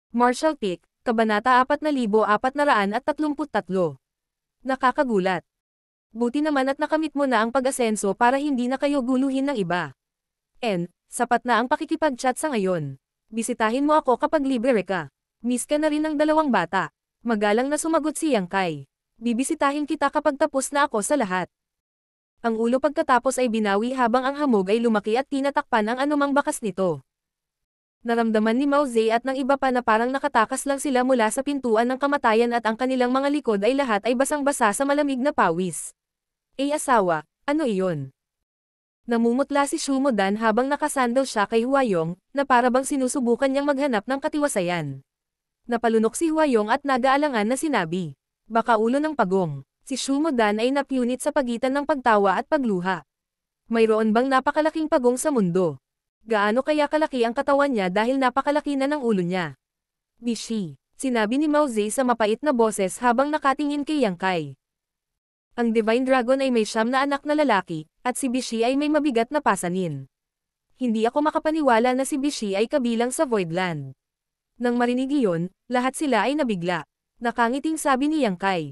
Martial Peak, Kabanata 4433. Nakakagulat. Buti naman at nakamit mo na ang pag-asenso para hindi na kayo guluhin ng iba. Sapat na ang pakikipag-chat sa ngayon. Bisitahin mo ako kapag libre ka. Miss ka na rin ng dalawang bata. Magalang na sumagot si Yang Kai. Bibisitahin kita kapag tapos na ako sa lahat. Ang ulo pagkatapos ay binawi habang ang hamog ay lumaki at tinatakpan ang anumang bakas nito. Naramdaman ni Mao Zedong at ng iba pa na parang nakatakas lang sila mula sa pintuan ng kamatayan at ang kanilang mga likod ay lahat ay basang-basa sa malamig na pawis. Asawa, ano iyon? Namumutla si Shumodan habang nakasandal siya kay Huayong, na parabang sinusubukan niyang maghanap ng katiwasayan. Napalunok si Huayong at nag-aalangan na sinabi, baka ulo ng pagong. Si Shumodan ay napunit sa pagitan ng pagtawa at pagluha. Mayroon bang napakalaking pagong sa mundo? Gaano kaya kalaki ang katawan niya dahil napakalaki na ng ulo niya? Bishi, sinabi ni Mao Zedong sa mapait na boses habang nakatingin kay Yang Kai. Ang Divine Dragon ay may 9 na anak na lalaki, at si Bishi ay may mabigat na pasanin. Hindi ako makapaniwala na si Bishi ay kabilang sa Voidland. Nang marinig iyon, lahat sila ay nabigla. Nakangiting sabi ni Yang Kai.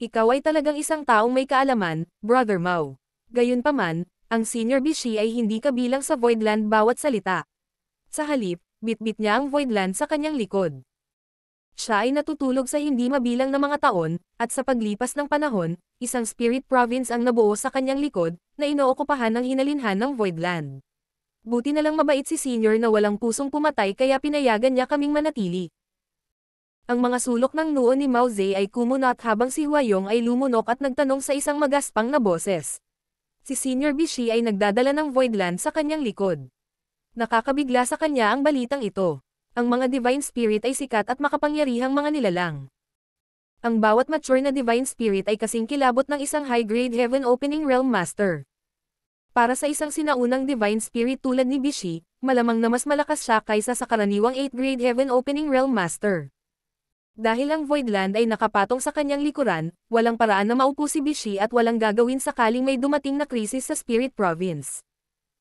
Ikaw ay talagang isang taong may kaalaman, Brother Mao. Gayunpaman, ang Senior Bishi ay hindi kabilang sa Voidland bawat salita. Sa halip, bitbit niya ang Voidland sa kanyang likod. Siya ay natutulog sa hindi mabilang na mga taon, at sa paglipas ng panahon, isang Spirit Province ang nabuo sa kanyang likod, na inookupahan ng hinalinhan ng Voidland. Buti na lang mabait si Senior na walang pusong pumatay kaya pinayagan niya kaming manatili. Ang mga sulok ng noo ni Mao Zedong ay kumunat habang si Huayong ay lumunok at nagtanong sa isang magaspang na boses. Si Senior Bishi ay nagdadala ng Voidland sa kanyang likod. Nakakabigla sa kanya ang balitang ito. Ang mga Divine Spirit ay sikat at makapangyarihang mga nilalang. Ang bawat mature na Divine Spirit ay kasing kilabot ng isang high-grade Heaven Opening Realm Master. Para sa isang sinaunang Divine Spirit tulad ni Bishi, malamang na mas malakas siya kaysa sa karaniwang 8th-grade Heaven Opening Realm Master. Dahil ang Voidland ay nakapatong sa kanyang likuran, walang paraan na maupo si Bishi at walang gagawin sakaling may dumating na krisis sa Spirit Province.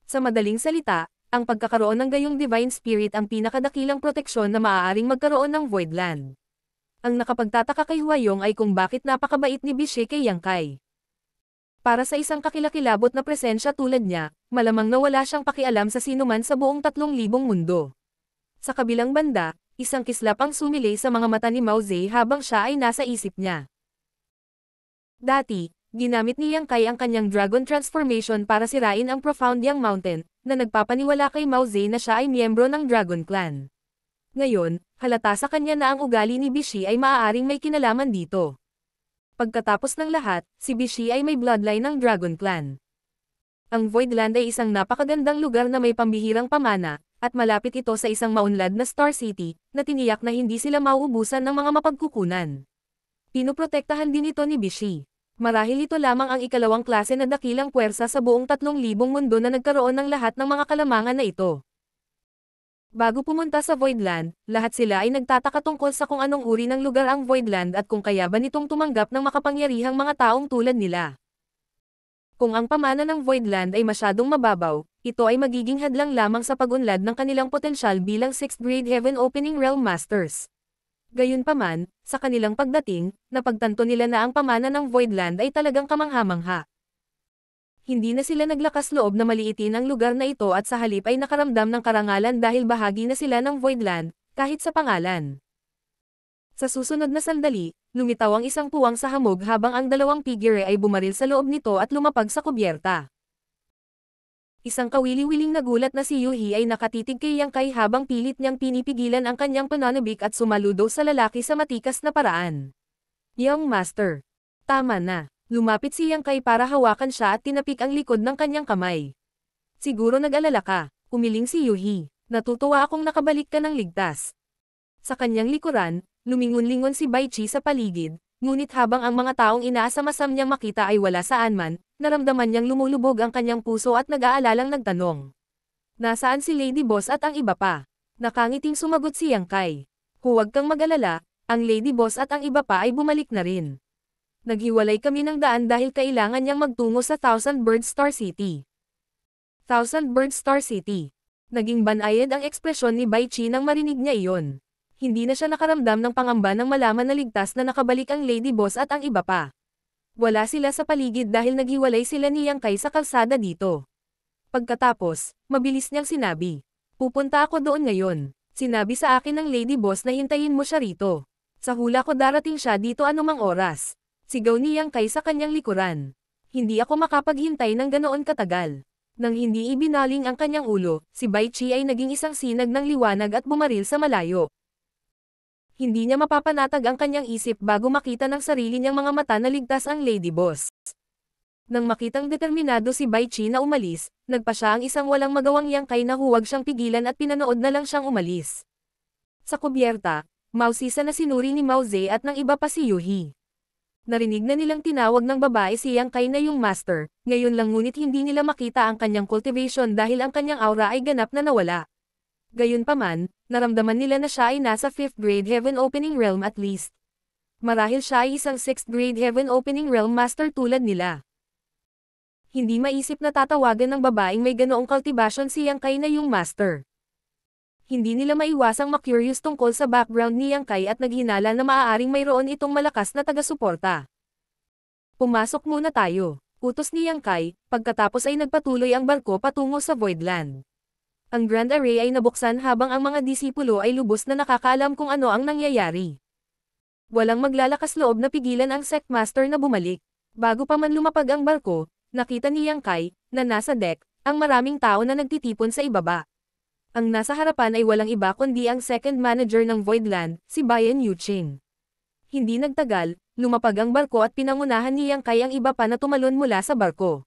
Sa madaling salita, ang pagkakaroon ng gayong Divine Spirit ang pinakadakilang proteksyon na maaaring magkaroon ng Voidland. Ang nakapagtataka kay Huayong ay kung bakit napakabait ni Bishi kay Yang Kai. Para sa isang kakilakilabot na presensya tulad niya, malamang na wala siyang pakialam sa sinuman sa buong 3,000 mundo. Sa kabilang banda, isang kislap ang sumilay sa mga mata ni Mao Zedong habang siya ay nasa isip niya. Dati, ginamit ni Yang Kai ang kanyang Dragon Transformation para sirain ang Profound Yang Mountain, na nagpapaniwala kay Mao Zedong na siya ay miyembro ng Dragon Clan. Ngayon, halata sa kanya na ang ugali ni Bishi ay maaaring may kinalaman dito. Pagkatapos ng lahat, si Bishi ay may bloodline ng Dragon Clan. Ang Voidland ay isang napakagandang lugar na may pambihirang pamana, at malapit ito sa isang maunlad na Star City, na tiniyak na hindi sila mauubusan ng mga mapagkukunan. Pinoprotektahan din ito ni Bishi. Marahil ito lamang ang ikalawang klase na dakilang puwersa sa buong 3,000 mundo na nagkaroon ng lahat ng mga kalamangan na ito. Bago pumunta sa Voidland, lahat sila ay nagtataka tungkol sa kung anong uri ng lugar ang Voidland at kung kaya ba nitong tumanggap ng makapangyarihang mga taong tulad nila. Kung ang pamana ng Voidland ay masyadong mababaw, ito ay magiging hadlang lamang sa pag-unlad ng kanilang potensyal bilang 6th-grade Heaven Opening Realm Masters. Gayunpaman, sa kanilang pagdating, napagtanto nila na ang pamana ng Voidland ay talagang kamangha-mangha. Hindi na sila naglakas loob na maliitin ang lugar na ito at sa halip ay nakaramdam ng karangalan dahil bahagi na sila ng Voidland, kahit sa pangalan. Sa susunod na sandali, lumitaw ang isang puwang sa hamog habang ang dalawang figure ay bumaril sa loob nito at lumapag sa kubyerta. Isang kawili-wiling nagulat na si Yuhi ay nakatitig kay Yang Kai habang pilit niyang pinipigilan ang kanyang pananabik at sumaludo sa lalaki sa matikas na paraan. Young Master. Tama na. Lumapit si Yang Kai para hawakan siya at tinapik ang likod ng kanyang kamay. Siguro nag-alala ka, umiling si Yuhi. Natutuwa akong nakabalik ka ng ligtas. Sa kanyang likuran, lumingon-lingon si Bai Qi sa paligid, ngunit habang ang mga taong inaasam-asam niyang makita ay wala saan man, naramdaman niyang lumulubog ang kanyang puso at nag-aalalang nagtanong. Nasaan si Lady Boss at ang iba pa? Nakangiting sumagot si Yang Kai. Huwag kang mag-alala, ang Lady Boss at ang iba pa ay bumalik na rin. Naghiwalay kami ng daan dahil kailangan niyang magtungo sa Thousand Bird Star City. Thousand Bird Star City. Naging banayad ang ekspresyon ni Bai Qi nang marinig niya iyon. Hindi na siya nakaramdam ng pangamba nang malaman na ligtas na nakabalik ang Lady Boss at ang iba pa. Wala sila sa paligid dahil naghiwalay sila ni Yang Kai sa kalsada dito. Pagkatapos, mabilis niyang sinabi, "Pupunta ako doon ngayon. Sinabi sa akin ng Lady Boss na hintayin mo siya rito. Sa hula ko darating siya dito anumang oras." Sigaw ni Yang Kai sa kanyang likuran. Hindi ako makapaghintay ng ganoon katagal. Nang hindi ibinaling ang kanyang ulo, si Bai Chi ay naging isang sinag ng liwanag at bumaril sa malayo. Hindi niya mapapanatag ang kanyang isip bago makita ng sarili niyang mga mata na ligtas ang Lady Boss. Nang makitang determinado si Bai Chi na umalis, nagpa siya ang isang walang magawang Yang Kai na huwag siyang pigilan at pinanood na lang siyang umalis. Sa kubyerta, mausisa na sinuri ni Mao Ze at ng iba pa si Yuhi. Narinig na nilang tinawag ng babae si Yang Kai na yung master, ngayon lang ngunit hindi nila makita ang kanyang cultivation dahil ang kanyang aura ay ganap na nawala. Gayunpaman, naramdaman nila na siya ay nasa 5th grade Heaven Opening Realm at least. Marahil siya ay isang 6th grade Heaven Opening Realm master tulad nila. Hindi maisip na tatawagan ng babaeng may ganoong cultivation si Yang Kai na yung master. Hindi nila maiwasang ma-curious tungkol sa background ni Yang Kai at naghinala na maaaring mayroon itong malakas na taga-suporta. "Pumasok muna tayo," utos ni Yang Kai, pagkatapos ay nagpatuloy ang barko patungo sa Voidland. Ang Grand Array ay nabuksan habang ang mga disipulo ay lubos na nakakaalam kung ano ang nangyayari. Walang maglalakas loob na pigilan ang Sect Master na bumalik. Bago pa man lumapag ang barko, nakita ni Yang Kai, na nasa deck, ang maraming tao na nagtitipon sa ibaba. Ang nasa harapan ay walang iba kundi ang second manager ng Voidland, si Bayan Yuching. Hindi nagtagal, lumapag ang barko at pinangunahan ni Yang Kai ang iba pa na tumalon mula sa barko.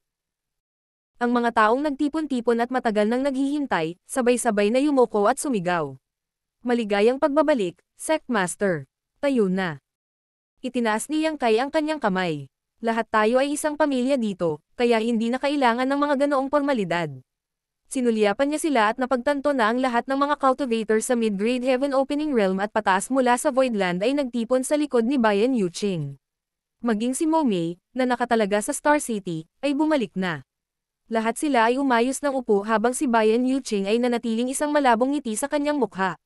Ang mga taong nagtipon-tipon at matagal nang naghihintay, sabay-sabay na yumuko at sumigaw. "Maligayang pagbabalik, Sect Master. Tayo na." Itinaas ni Yang Kai ang kanyang kamay. "Lahat tayo ay isang pamilya dito, kaya hindi na kailangan ng mga ganoong formalidad." Sinulyapan niya sila at napagtanto na ang lahat ng mga cultivators sa Mid-Grade Heaven Opening Realm at pataas mula sa Voidland ay nagtipon sa likod ni Bayan Yuching. Maging si Mo Mei, na nakatalaga sa Star City, ay bumalik na. Lahat sila ay umayos ng upo habang si Bayan Yuching ay nanatiling isang malabong ngiti sa kanyang mukha.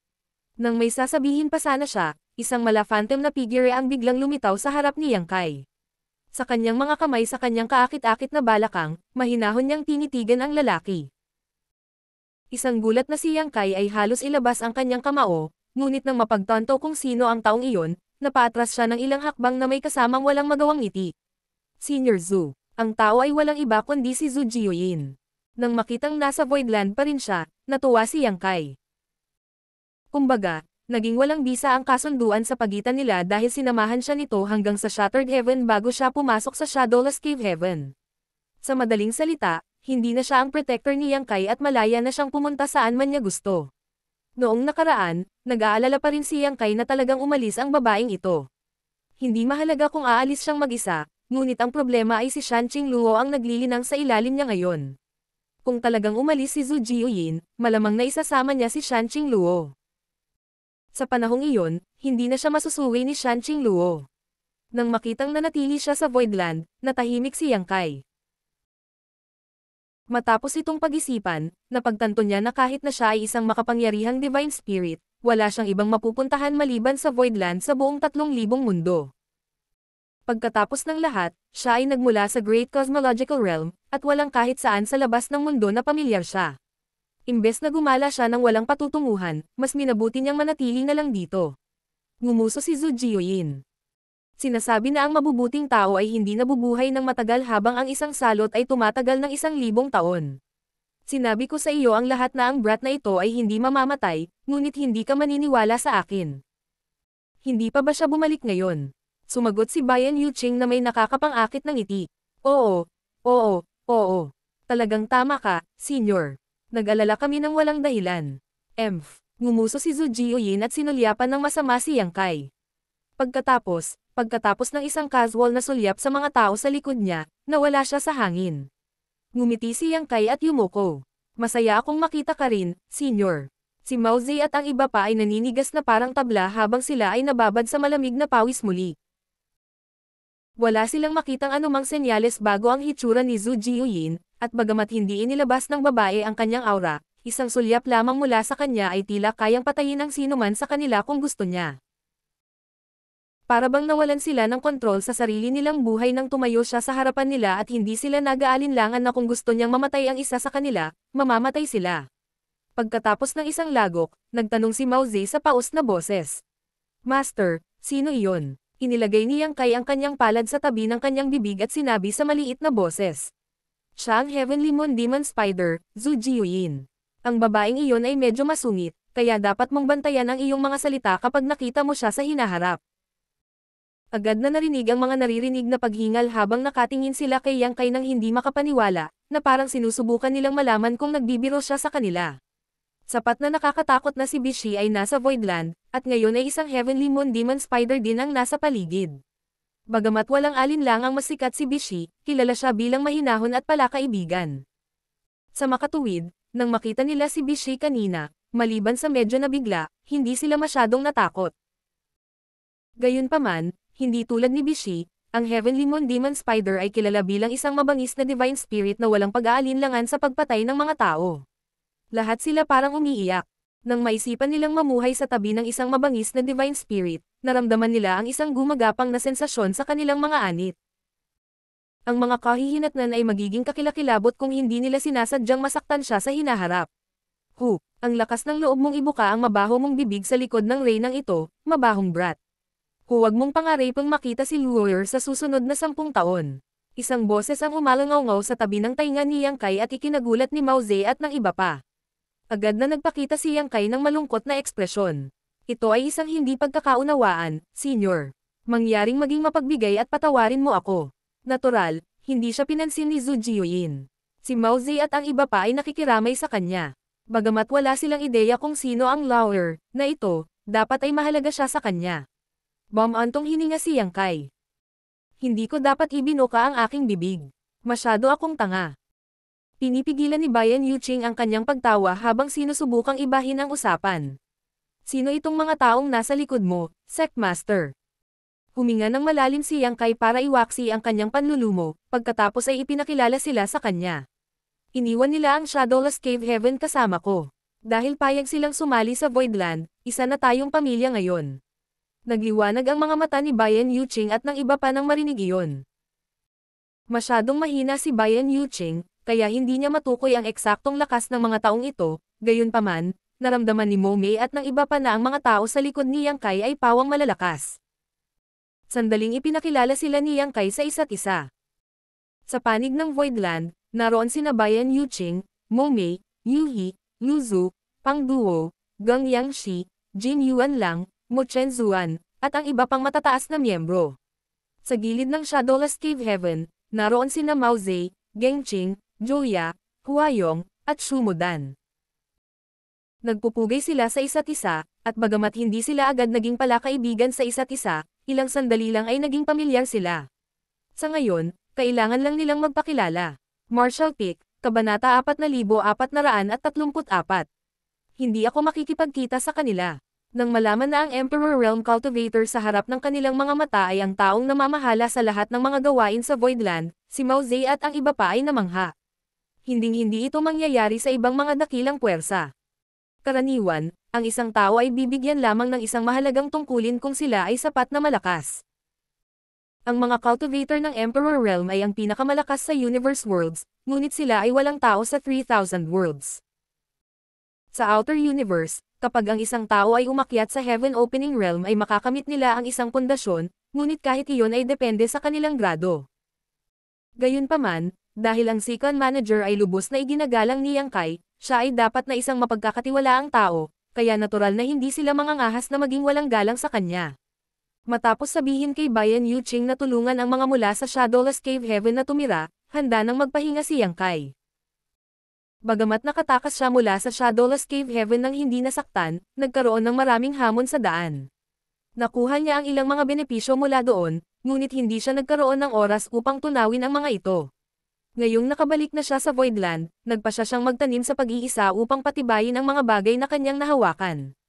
Nang may sasabihin pa sana siya, isang mala-phantom na figure ang biglang lumitaw sa harap ni Yang Kai. Sa kanyang mga kamay sa kanyang kaakit-akit na balakang, mahinahon niyang tinitigan ang lalaki. Isang gulat na si Yang Kai ay halos ilabas ang kanyang kamao, ngunit nang mapagtanto kung sino ang taong iyon, napaatras siya ng ilang hakbang na may kasamang walang magawang ngiti. Senior Zhu. Ang tao ay walang iba kundi si Zhu Jiuyin. Nang makitang nasa Voidland pa rin siya, natuwa si Yang Kai. Kumbaga, naging walang bisa ang kasunduan sa pagitan nila dahil sinamahan siya nito hanggang sa Shattered Heaven bago siya pumasok sa Shadowless Cave Heaven. Sa madaling salita, hindi na siya ang protector ni Yang Kai at malaya na siyang pumunta saan man niya gusto. Noong nakaraan, nag-aalala pa rin si Yang Kai na talagang umalis ang babaeng ito. Hindi mahalaga kung aalis siyang mag-isa, ngunit ang problema ay si Shanqing Luo ang naglilinang sa ilalim niya ngayon. Kung talagang umalis si Zhu Jiuyin, malamang na isasama niya si Shanqing Luo. Sa panahong iyon, hindi na siya masusuwi ni Shanqing Luo. Nang makitang nanatili siya sa Voidland, natahimik si Yang Kai. Matapos itong pag-isipan, napagtanto niya na kahit na siya ay isang makapangyarihang divine spirit, wala siyang ibang mapupuntahan maliban sa Voidland sa buong 3,000 mundo. Pagkatapos ng lahat, siya ay nagmula sa Great Cosmological Realm, at walang kahit saan sa labas ng mundo na pamilyar siya. Imbes na gumala siya ng walang patutunguhan, mas minabuti niyang manatili na lang dito. Ngumuso si Zhu Jiuyin. Sinasabi na ang mabubuting tao ay hindi nabubuhay ng matagal habang ang isang salot ay tumatagal ng 1,000 taon. Sinabi ko sa iyo ang lahat na ang brat na ito ay hindi mamamatay, ngunit hindi ka maniniwala sa akin. Hindi pa ba siya bumalik ngayon? Sumagot si Bayan Yuching na may nakakapang-akit ng ngiti. Oo, oo, oo. Talagang tama ka, senyor. Nag-alala kami ng walang dahilan. Ngumuso si Zhu Jiuyin at sinulyapan ng masama si Yang Kai. Pagkatapos ng isang casual na sulyap sa mga tao sa likod niya, nawala siya sa hangin. Ngumiti si Yang Kai at yumuko. Masaya akong makita ka rin, senyor. Si Mao Ze at ang iba pa ay naninigas na parang tabla habang sila ay nababad sa malamig na pawis muli. Wala silang makitang anumang senyales bago ang hitsura ni Zhu Jiuyin, at bagamat hindi inilabas ng babae ang kanyang aura, Isang sulyap lamang mula sa kanya ay tila kayang patayin ang sinuman sa kanila kung gusto niya. Para bang nawalan sila ng kontrol sa sarili nilang buhay nang tumayo siya sa harapan nila at hindi sila nag-aalinlangan na kung gusto niyang mamatay ang isa sa kanila, mamamatay sila. Pagkatapos ng isang lagok, nagtanong si Mao Ze sa paos na boses. Master, sino iyon? Inilagay ni Yang Kai ang kanyang palad sa tabi ng kanyang bibig at sinabi sa maliit na boses. Siya ang Heavenly Moon Demon Spider, Zhu Jiuyin. Ang babaeng iyon ay medyo masungit, kaya dapat mong bantayan ang iyong mga salita kapag nakita mo siya sa hinaharap. Agad na narinig ang mga naririnig na paghingal habang nakatingin sila kay Yang Kai nang hindi makapaniwala, na parang sinusubukan nilang malaman kung nagbibiro siya sa kanila. Sapat na nakakatakot na si Bishi ay nasa Voidland, at ngayon ay isang Heavenly Moon Demon Spider din ang nasa paligid. Bagamat walang alinlang ang masikat si Bishi, kilala siya bilang mahinahon at palakaibigan. Sa makatuwid, nang makita nila si Bishi kanina, maliban sa medyo nabigla, hindi sila masyadong natakot. Gayunpaman, hindi tulad ni Bishi, ang Heavenly Moon Demon Spider ay kilala bilang isang mabangis na divine spirit na walang pag-aalinlangan sa pagpatay ng mga tao. Lahat sila parang umiiyak. Nang maisipan nilang mamuhay sa tabi ng isang mabangis na divine spirit, naramdaman nila ang isang gumagapang na sensasyon sa kanilang mga anit. Ang mga kahihinatnan ay magiging kakilakilabot kung hindi nila sinasadyang masaktan siya sa hinaharap. Ang lakas ng loob mong ibuka ang mabaho mong bibig sa likod ng reynang ito, mabahong brat. Huwag mong pangaripang makita si Luoyer sa susunod na 10 taon. Isang boses ang umalangaw-ngaw sa tabi ng tainga ni Yang Kai at ikinagulat ni Mao Ze at ng iba pa. Agad na nagpakita si Yang Kai ng malungkot na ekspresyon. Ito ay isang hindi pagkakaunawaan, Senyor. Mangyaring maging mapagbigay at patawarin mo ako. Natural, hindi siya pinansin ni Zhu Jiuyin. Si Mao Ze at ang iba pa ay nakikiramay sa kanya. Bagamat wala silang ideya kung sino ang Luoyer na ito, dapat ay mahalaga siya sa kanya. Antong hininga si Yang Kai. Hindi ko dapat ibinuka ang aking bibig. Masyado akong tanga. Pinipigilan ni Bayan Yuching ang kanyang pagtawa habang sinusubukang ibahin ang usapan. Sino itong mga taong nasa likod mo, Sectmaster? Huminga ng malalim si Yang Kai para iwaksi ang kanyang panlulumo, pagkatapos ay ipinakilala sila sa kanya. Iniwan nila ang Shadowless Cave Heaven kasama ko. Dahil payag silang sumali sa Voidland, isa na tayong pamilya ngayon. Nagliwanag ang mga mata ni Bayan Yuching at ng iba pa nang marinig iyon. Masyadong mahina si Bayan Yuching, kaya hindi niya matukoy ang eksaktong lakas ng mga taong ito, gayunpaman, naramdaman ni Mo Mei at ng iba pa na ang mga tao sa likod ni Yang Kai ay pawang malalakas. Sandaling ipinakilala sila ni Yang Kai sa isa't isa. Sa panig ng Voidland, naroon sina Bayan Yuching, Mo Mei, Yu He, Lu Zhu, Pang Duo, Gang Yangshi, Jin Yuan Lang, Mo Chen Zuan, at ang iba pang matataas na miyembro. Sa gilid ng Shadowless Cave Heaven, naroon sina Mao Ze, Geng Qing, Joya, Huayong, at Shu Mudan. Nagpupugay sila sa isa't isa, at bagamat hindi sila agad naging palakaibigan sa isa't isa, ilang sandali lang ay naging pamilyar sila. Sa ngayon, kailangan lang nilang magpakilala. Marshall Peak, Kabanata 4434. Hindi ako makikipagkita sa kanila. Nang malaman na ang Emperor Realm Cultivator sa harap ng kanilang mga mata ay ang taong namamahala sa lahat ng mga gawain sa Voidland, si Mao Ze at ang iba pa ay namangha. Hinding-hindi ito mangyayari sa ibang mga dakilang puwersa. Karaniwan, ang isang tao ay bibigyan lamang ng isang mahalagang tungkulin kung sila ay sapat na malakas. Ang mga cultivator ng Emperor Realm ay ang pinakamalakas sa Universe Worlds, ngunit sila ay walang tao sa 3,000 Worlds. Sa Outer Universe, kapag ang isang tao ay umakyat sa Heaven Opening Realm ay makakamit nila ang isang pundasyon, ngunit kahit iyon ay depende sa kanilang grado. Gayunpaman, dahil ang Second Manager ay lubos na iginagalang ni Yang Kai, siya ay dapat na isang mapagkakatiwalaang tao, kaya natural na hindi sila mangangahas na maging walang galang sa kanya. Matapos sabihin kay Bayan Yuching na tulungan ang mga mula sa Shadowless Cave Heaven na tumira, handa nang magpahinga si Yang Kai. Bagamat nakatakas siya mula sa Shadowless Cave Heaven nang hindi nasaktan, nagkaroon ng maraming hamon sa daan. Nakuha niya ang ilang mga benepisyo mula doon, ngunit hindi siya nagkaroon ng oras upang tunawin ang mga ito. Ngayong nakabalik na siya sa Voidland, nagpasya siyang magtanim sa pag-iisa upang patibayin ang mga bagay na kanyang nahawakan.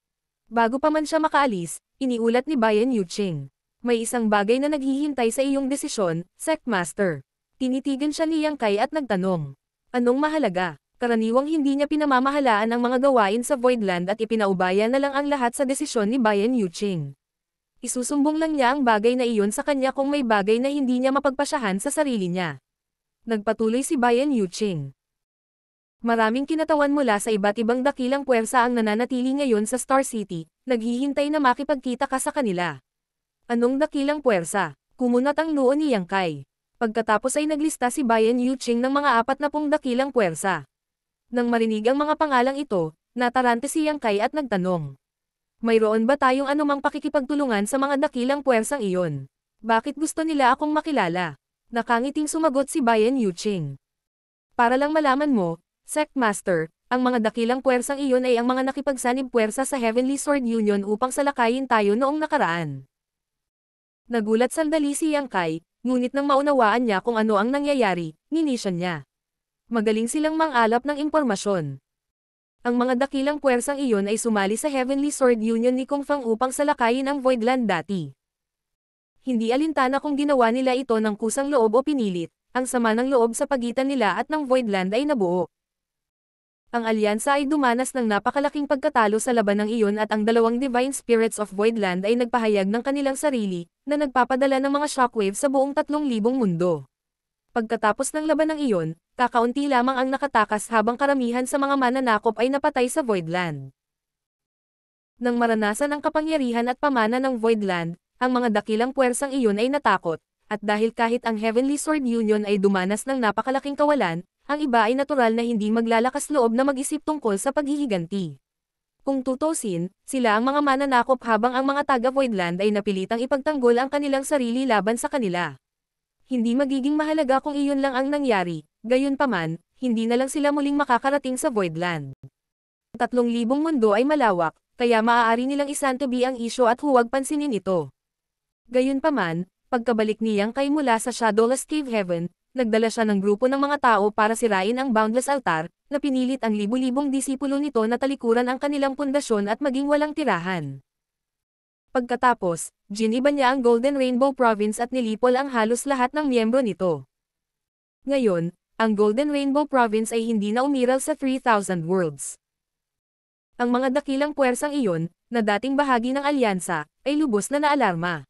Bago pa man siya makaalis, iniulat ni Bayan Yuching. May isang bagay na naghihintay sa iyong desisyon, Sectmaster. Tinitigan siya ni Yang Kai at nagtanong. Anong mahalaga? Karaniwang hindi niya pinamamahalaan ang mga gawain sa Voidland at ipinaubaya na lang ang lahat sa desisyon ni Bayan Yuqing. Isusumbong lang niya ang bagay na iyon sa kanya kung may bagay na hindi niya mapagpasyahan sa sarili niya. Nagpatuloy si Bayan Yuqing. Maraming kinatawan mula sa iba't ibang dakilang puwersa ang nananatili ngayon sa Star City, naghihintay na makipagkita ka sa kanila. Anong dakilang puwersa? Kumunat ang noo ni Yang Kai. Pagkatapos ay naglista si Bayan Yuqing ng mga 40 dakilang puwersa. Nang marinig ang mga pangalang ito, natarante si Yang Kai at nagtanong. Mayroon ba tayong anumang pakikipagtulungan sa mga dakilang puwersang iyon? Bakit gusto nila akong makilala? Nakangiting sumagot si Bayan Yuqing. Para lang malaman mo, Sect Master, ang mga dakilang puwersang iyon ay ang mga nakipagsanib puwersa sa Heavenly Sword Union upang salakayin tayo noong nakaraan. Nagulat sandali si Yang Kai, ngunit nang maunawaan niya kung ano ang nangyayari, ninisyon niya. Magaling silang mang-alap ng impormasyon. Ang mga dakilang puwersang iyon ay sumali sa Heavenly Sword Union ni Kung Fang upang salakayin ang Voidland dati. Hindi alintana kung ginawa nila ito ng kusang loob o pinilit, ang sama ng loob sa pagitan nila at ng Voidland ay nabuo. Ang alyansa ay dumanas ng napakalaking pagkatalo sa labanang iyon at ang dalawang Divine Spirits of Voidland ay nagpahayag ng kanilang sarili, na nagpapadala ng mga shockwave sa buong 3,000 mundo. Pagkatapos ng labanang iyon, kakaunti lamang ang nakatakas habang karamihan sa mga mananakop ay napatay sa Voidland. Nang maranasan ang kapangyarihan at pamana ng Voidland, ang mga dakilang puwersang iyon ay natakot, at dahil kahit ang Heavenly Sword Union ay dumanas ng napakalaking kawalan, ang iba ay natural na hindi maglalakas loob na mag-isip tungkol sa paghihiganti. Kung tutusin, sila ang mga mananakop habang ang mga taga-Voidland ay napilitang ipagtanggol ang kanilang sarili laban sa kanila. Hindi magiging mahalaga kung iyon lang ang nangyari, gayunpaman, hindi na lang sila muling makakarating sa Voidland. 3,000 mundo ay malawak, kaya maaari nilang isantabi ang isyo at huwag pansinin ito. Gayunpaman, pagkabalik ni Yang Kai mula sa Shadowless Cave Heaven, nagdala siya ng grupo ng mga tao para sirain ang Boundless Altar, na pinilit ang libu-libong disipulo nito na talikuran ang kanilang pundasyon at maging walang tirahan. Pagkatapos, giniba niya ang Golden Rainbow Province at nilipol ang halos lahat ng miyembro nito. Ngayon, ang Golden Rainbow Province ay hindi na umiral sa 3,000 worlds. Ang mga dakilang puwersang iyon, na dating bahagi ng alyansa, ay lubos na naalarma.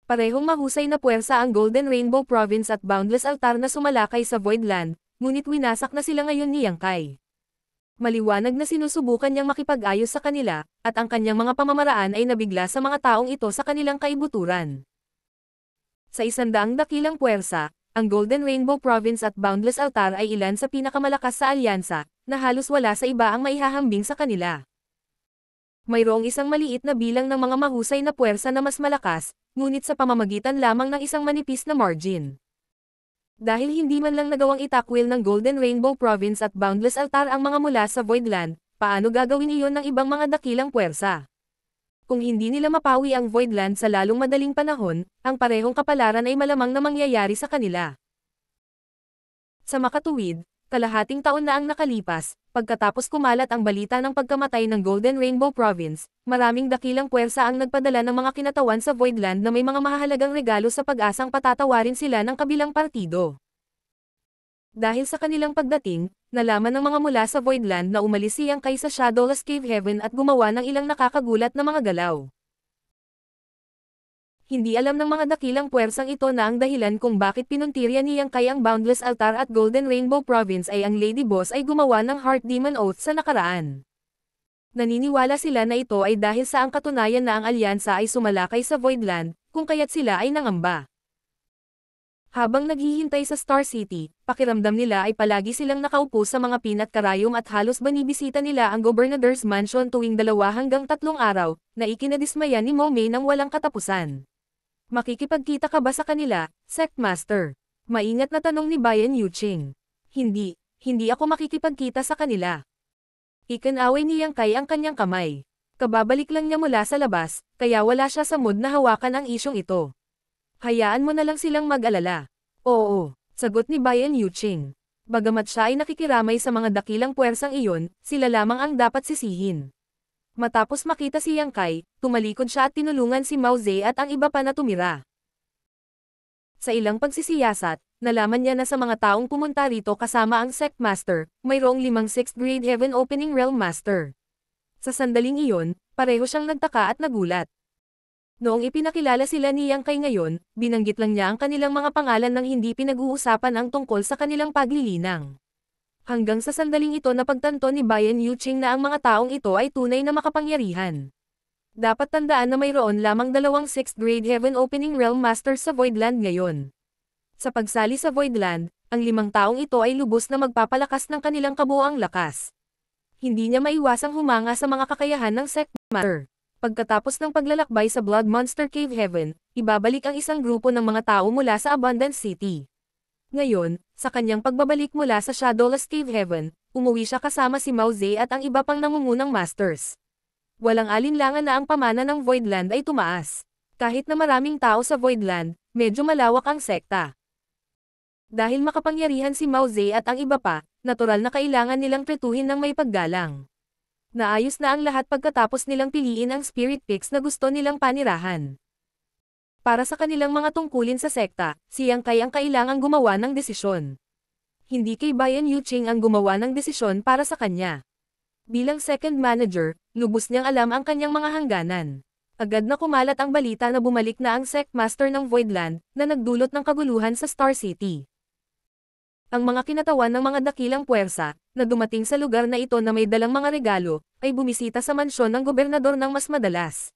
Parehong mahusay na puwersa ang Golden Rainbow Province at Boundless Altar na sumalakay sa Voidland, ngunit winasak na sila ngayon ni Yang Kai. Maliwanag na sinusubukan niyang makipag-ayos sa kanila, at ang kanyang mga pamamaraan ay nabigla sa mga taong ito sa kanilang kaibuturan. Sa 100 dakilang puwersa, ang Golden Rainbow Province at Boundless Altar ay ilan sa pinakamalakas sa alyansa, na halos wala sa iba ang maihahambing sa kanila. Mayroong isang maliit na bilang ng mga mahusay na puwersa na mas malakas, ngunit sa pamamagitan lamang ng isang manipis na margin. Dahil hindi man lang nagawang itakwil ng Golden Rainbow Province at Boundless Altar ang mga mula sa Voidland, paano gagawin iyon ng ibang mga dakilang puwersa? Kung hindi nila mapawi ang Voidland sa lalong madaling panahon, ang parehong kapalaran ay malamang na mangyayari sa kanila. Sa makatuwid, kalahating taon na ang nakalipas, pagkatapos kumalat ang balita ng pagkamatay ng Golden Rainbow Province, maraming dakilang puwersa ang nagpadala ng mga kinatawan sa Voidland na may mga mahahalagang regalo sa pag-asang patatawarin sila ng kabilang partido. Dahil sa kanilang pagdating, nalaman ng mga mula sa Voidland na umalis si Yang Kai sa Shadowless Cave Heaven at gumawa ng ilang nakakagulat na mga galaw. Hindi alam ng mga dakilang puwersang ito na ang dahilan kung bakit pinuntirya ni Yang Kai ang Boundless Altar at Golden Rainbow Province ay ang Lady Boss ay gumawa ng Heart Demon Oath sa nakaraan. Naniniwala sila na ito ay dahil sa ang katunayan na ang alyansa ay sumalakay sa Voidland, kung kaya't sila ay nangamba. Habang naghihintay sa Star City, pakiramdam nila ay palagi silang nakaupo sa mga peanut karayom at halos banibisita nila ang Governor's Mansion tuwing 2 hanggang 3 araw, na ikinadismaya ni Mo Mei nang walang katapusan. Makikipagkita ka ba sa kanila, Sect Master? Maingat na tanong ni Bayan Yuqing. Hindi ako makikipagkita sa kanila. Ikinaway ni Yang Kai ang kanyang kamay. Kababalik lang niya mula sa labas, kaya wala siya sa mood na hawakan ang isyong ito. Hayaan mo na lang silang mag-alala. Oo, sagot ni Bayan Yuqing. Bagamat siya ay nakikiramay sa mga dakilang puwersang iyon, sila lamang ang dapat sisihin. Matapos makita si Yang Kai, tumalikod siya at tinulungan si Mao Ze at ang iba pa na tumira. Sa ilang pagsisiyasat, nalaman niya na sa mga taong pumunta rito kasama ang Sect Master, mayroong 5 6th grade Heaven Opening Realm Master. Sa sandaling iyon, pareho siyang nagtaka at nagulat. Noong ipinakilala sila ni Yang Kai ngayon, binanggit lang niya ang kanilang mga pangalan nang hindi pinag-uusapan ang tungkol sa kanilang paglilinang. Hanggang sa sandaling ito napagtanto ni Bayan Yuqing na ang mga taong ito ay tunay na makapangyarihan. Dapat tandaan na mayroon lamang 2 6th grade Heaven Opening Realm Masters sa Voidland ngayon. Sa pagsali sa Voidland, ang 5 taong ito ay lubos na magpapalakas ng kanilang kabuoang lakas. Hindi niya maiwasang humanga sa mga kakayahan ng Sect Master. Pagkatapos ng paglalakbay sa Blood Monster Cave Heaven, ibabalik ang isang grupo ng mga tao mula sa Abundance City. Ngayon, sa kanyang pagbabalik mula sa Shadowless Cave Heaven, umuwi siya kasama si Mao Ze at ang iba pang nangungunang masters. Walang alinlangan na ang pamana ng Voidland ay tumaas. Kahit na maraming tao sa Voidland, medyo malawak ang sekta. Dahil makapangyarihan si Mao Ze at ang iba pa, natural na kailangan nilang tretuhin ng may paggalang. Naayos na ang lahat pagkatapos nilang piliin ang spirit picks na gusto nilang panirahan. Para sa kanilang mga tungkulin sa sekta, si Yang Kai ang kailangang gumawa ng desisyon. Hindi kay Bayan Yuqing ang gumawa ng desisyon para sa kanya. Bilang second manager, lubos niyang alam ang kanyang mga hangganan. Agad na kumalat ang balita na bumalik na ang Sect Master ng Voidland, na nagdulot ng kaguluhan sa Star City. Ang mga kinatawan ng mga dakilang puwersa, na dumating sa lugar na ito na may dalang mga regalo, ay bumisita sa mansyon ng gobernador ng mas madalas.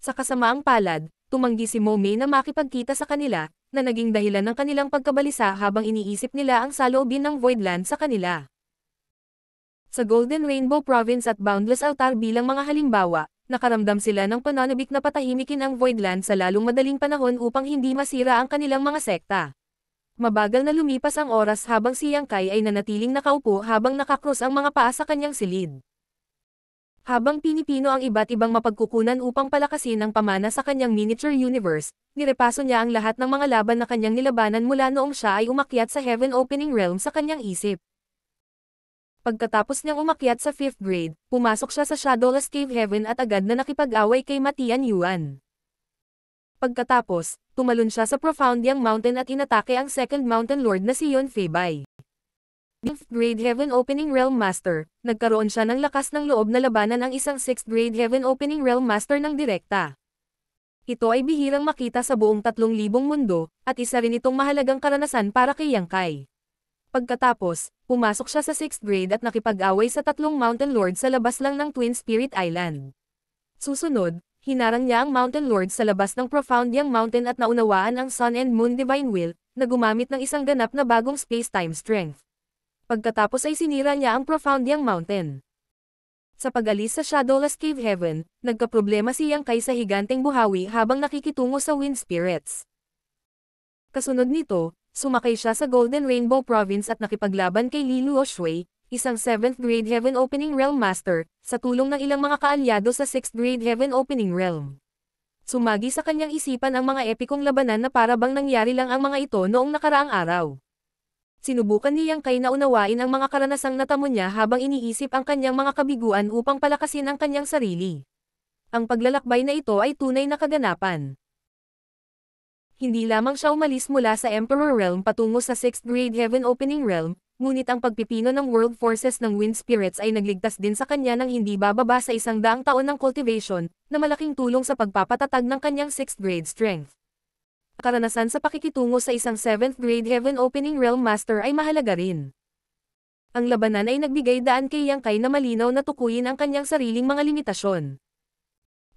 Sa kasamaang palad, tumanggi si Mo Mei na makipagkita sa kanila, na naging dahilan ng kanilang pagkabalisa habang iniisip nila ang saloobin ng Voidland sa kanila. Sa Golden Rainbow Province at Boundless Altar bilang mga halimbawa, nakaramdam sila ng pananabik na patahimikin ang Voidland sa lalong madaling panahon upang hindi masira ang kanilang mga sekta. Mabagal na lumipas ang oras habang si Yang Kai ay nanatiling nakaupo habang nakakrus ang mga paa sa kanyang silid. Habang pinipino ang iba't ibang mapagkukunan upang palakasin ang pamana sa kanyang miniature universe, nirepaso niya ang lahat ng mga laban na kanyang nilabanan mula noong siya ay umakyat sa Heaven Opening Realm sa kanyang isip. Pagkatapos niyang umakyat sa 5th grade, pumasok siya sa Shadowless Cave Heaven at agad na nakipag-away kay Matian Yuan. Pagkatapos, tumalon siya sa Profoundiang Mountain at inatake ang second Mountain Lord na si Yon Fei. 5th grade Heaven Opening Realm Master, nagkaroon siya ng lakas ng loob na labanan ang isang 6th grade Heaven Opening Realm Master ng direkta. Ito ay bihirang makita sa buong 3,000 mundo, at isa rin itong mahalagang karanasan para kay Yang Kai. Pagkatapos, pumasok siya sa 6th grade at nakipag-away sa 3 Mountain Lord sa labas lang ng Twin Spirit Island. Susunod, hinarang niya ang Mountain Lord sa labas ng Profoundiang Mountain at naunawaan ang Sun and Moon Divine Will, na gumamit ng isang ganap na bagong space-time strength. Pagkatapos ay sinira niya ang Profoundiang Mountain. Sa pag-alis sa Shadowless Cave Heaven, nagkaproblema si Yang Kai sa higanteng buhawi habang nakikitungo sa Wind Spirits. Kasunod nito, sumakay siya sa Golden Rainbow Province at nakipaglaban kay Li Luoshui, isang 7th grade Heaven Opening Realm Master, sa tulong ng ilang mga kaalyado sa 6th grade Heaven Opening Realm. Sumagi sa kanyang isipan ang mga epikong labanan na para bang nangyari lang ang mga ito noong nakaraang araw. Sinubukan ni Yang Kai na unawain ang mga karanasang natamo niya habang iniisip ang kanyang mga kabiguan upang palakasin ang kanyang sarili. Ang paglalakbay na ito ay tunay na kaganapan. Hindi lamang siya umalis mula sa Emperor Realm patungo sa 6th grade Heaven Opening Realm, ngunit ang pagpipino ng World Forces ng Wind Spirits ay nagligtas din sa kanya ng hindi bababa sa 100 taon ng cultivation, na malaking tulong sa pagpapatatag ng kanyang 6th grade strength. Karanasan sa pakikitungo sa isang 7th grade Heaven Opening Realm Master ay mahalaga rin. Ang labanan ay nagbigay daan kay Yang Kai na malinaw na tukuyin ang kanyang sariling mga limitasyon.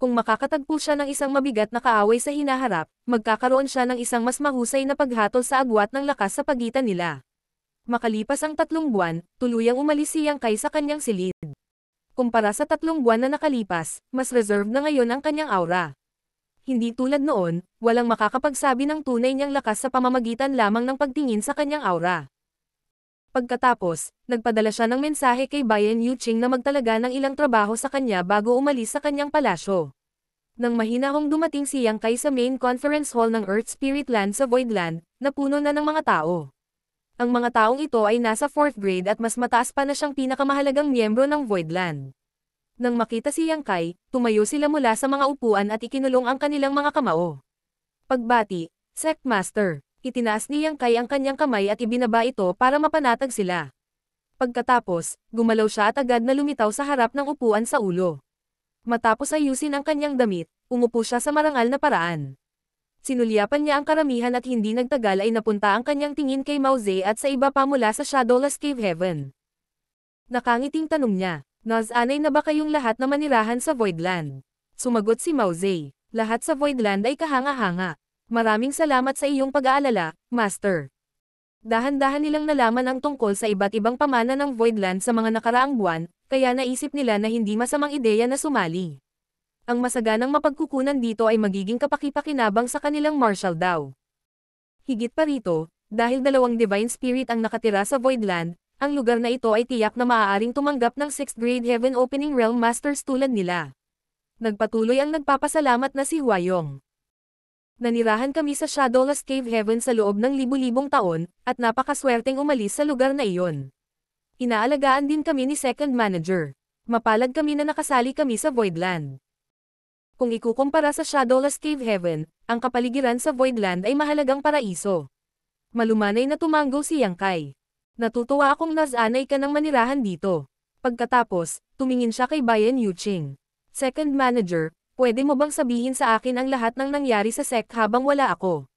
Kung makakatagpo siya ng isang mabigat na kaaway sa hinaharap, magkakaroon siya ng isang mas mahusay na paghatol sa agwat ng lakas sa pagitan nila. Makalipas ang 3 buwan, tuluyang umalis si Yang Kai sa kanyang silid. Kumpara sa 3 buwan na nakalipas, mas reserved na ngayon ang kanyang aura. Hindi tulad noon, walang makakapagsabi ng tunay niyang lakas sa pamamagitan lamang ng pagtingin sa kanyang aura. Pagkatapos, nagpadala siya ng mensahe kay Bayan Yuqing na magtalaga ng ilang trabaho sa kanya bago umalis sa kanyang palasyo. Nang mahinahong dumating si Yang Kai sa main conference hall ng Earth Spirit Land sa Voidland, napuno na ng mga tao. Ang mga taong ito ay nasa 4th grade at mas mataas pa na siyang pinakamahalagang miyembro ng Voidland. Nang makita si Yang Kai, tumayo sila mula sa mga upuan at ikinulong ang kanilang mga kamao. Pagbati, Sect Master. Itinaas ni Yang Kai ang kanyang kamay at ibinaba ito para mapanatag sila. Pagkatapos, gumalaw siya at agad na lumitaw sa harap ng upuan sa ulo. Matapos ayusin ang kanyang damit, umupo siya sa marangal na paraan. Sinulyapan niya ang karamihan at hindi nagtagal ay napunta ang kanyang tingin kay Mao Ze at sa iba pa mula sa Shadowless Cave Heaven. Nakangiting tanong niya, "Nasanay na ba kayong lahat na manirahan sa Voidland?" Sumagot si Mao Ze, "Lahat sa Voidland ay kahanga-hanga. Maraming salamat sa iyong pag-aalala, Master." Dahan-dahan nilang nalaman ang tungkol sa iba't ibang pamana ng Voidland sa mga nakaraang buwan, kaya naisip nila na hindi masamang ideya na sumali. Ang masaganang mapagkukunan dito ay magiging kapaki-pakinabang sa kanilang martial daw. Higit pa rito, dahil 2 Divine Spirit ang nakatira sa Voidland, ang lugar na ito ay tiyak na maaaring tumanggap ng 6th Grade Heaven Opening Realm Masters tulad nila. Nagpatuloy ang nagpapasalamat na si Huayong. Nanirahan kami sa Shadowless Cave Heaven sa loob ng libu-libong taon, at napakaswerteng umalis sa lugar na iyon. Inaalagaan din kami ni Second Manager. Mapalad kami na nakasali kami sa Voidland. Kung ikukumpara sa Shadowless Cave Heaven, ang kapaligiran sa Voidland ay mahalagang paraiso. Malumanay na tumango si Yang Kai. Natutuwa akong nasanay ka ng manirahan dito. Pagkatapos, tumingin siya kay Bayan Yuching. Second Manager, pwede mo bang sabihin sa akin ang lahat ng nangyari sa sect habang wala ako?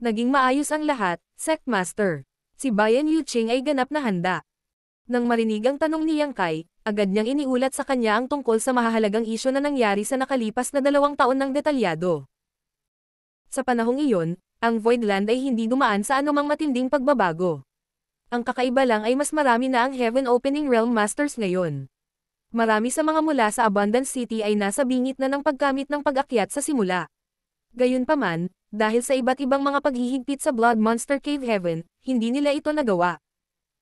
Naging maayos ang lahat, Sect Master. Si Bayan Yuching ay ganap na handa. Nang marinig ang tanong ni Yang Kai, agad niyang iniulat sa kanya ang tungkol sa mahahalagang isyu na nangyari sa nakalipas na 2 taon ng detalyado. Sa panahong iyon, ang Voidland ay hindi dumaan sa anumang matinding pagbabago. Ang kakaiba lang ay mas marami na ang Heaven Opening Realm Masters ngayon. Marami sa mga mula sa Abundance City ay nasa bingit na ng pagkamit ng pag-akyat sa simula. Gayunpaman, dahil sa iba't ibang mga paghihigpit sa Blood Monster Cave Heaven, hindi nila ito nagawa.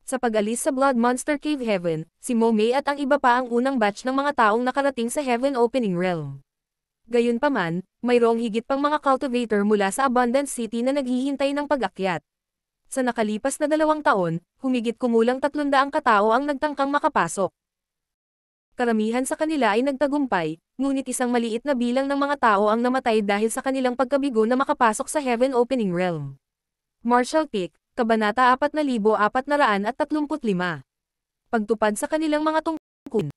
Sa pag-alis sa Blood Monster Cave Heaven, si Momei at ang iba pa ang unang batch ng mga taong nakarating sa Heaven Opening Realm. Gayunpaman, mayroong higit pang mga cultivator mula sa Abundance City na naghihintay ng pag-akyat. Sa nakalipas na 2 taon, humigit kumulang 300 katao ang nagtangkang makapasok. Karamihan sa kanila ay nagtagumpay, ngunit isang maliit na bilang ng mga tao ang namatay dahil sa kanilang pagkabigo na makapasok sa Heaven Opening Realm. Martial Peak, Kabanata 4435. Pagtupad sa kanilang mga tungkulin.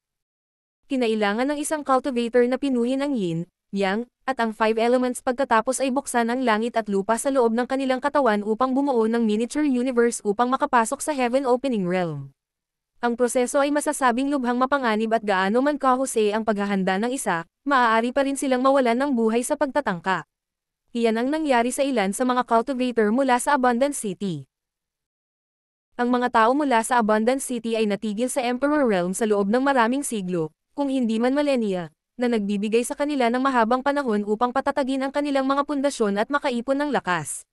Kinailangan ng isang cultivator na pinuhin ang Yin, Yang, at ang 5 elements pagkatapos ay buksan ang langit at lupa sa loob ng kanilang katawan upang bumuo ng miniature universe upang makapasok sa Heaven Opening Realm. Ang proseso ay masasabing lubhang mapanganib at gaano man kahusay ang paghahanda ng isa, maaari pa rin silang mawalan ng buhay sa pagtatangka. Iyan ang nangyari sa ilan sa mga cultivator mula sa Abundance City. Ang mga tao mula sa Abundance City ay natigil sa Emperor Realm sa loob ng maraming siglo, kung hindi man millennia, na nagbibigay sa kanila ng mahabang panahon upang patatagin ang kanilang mga pundasyon at makaipon ng lakas.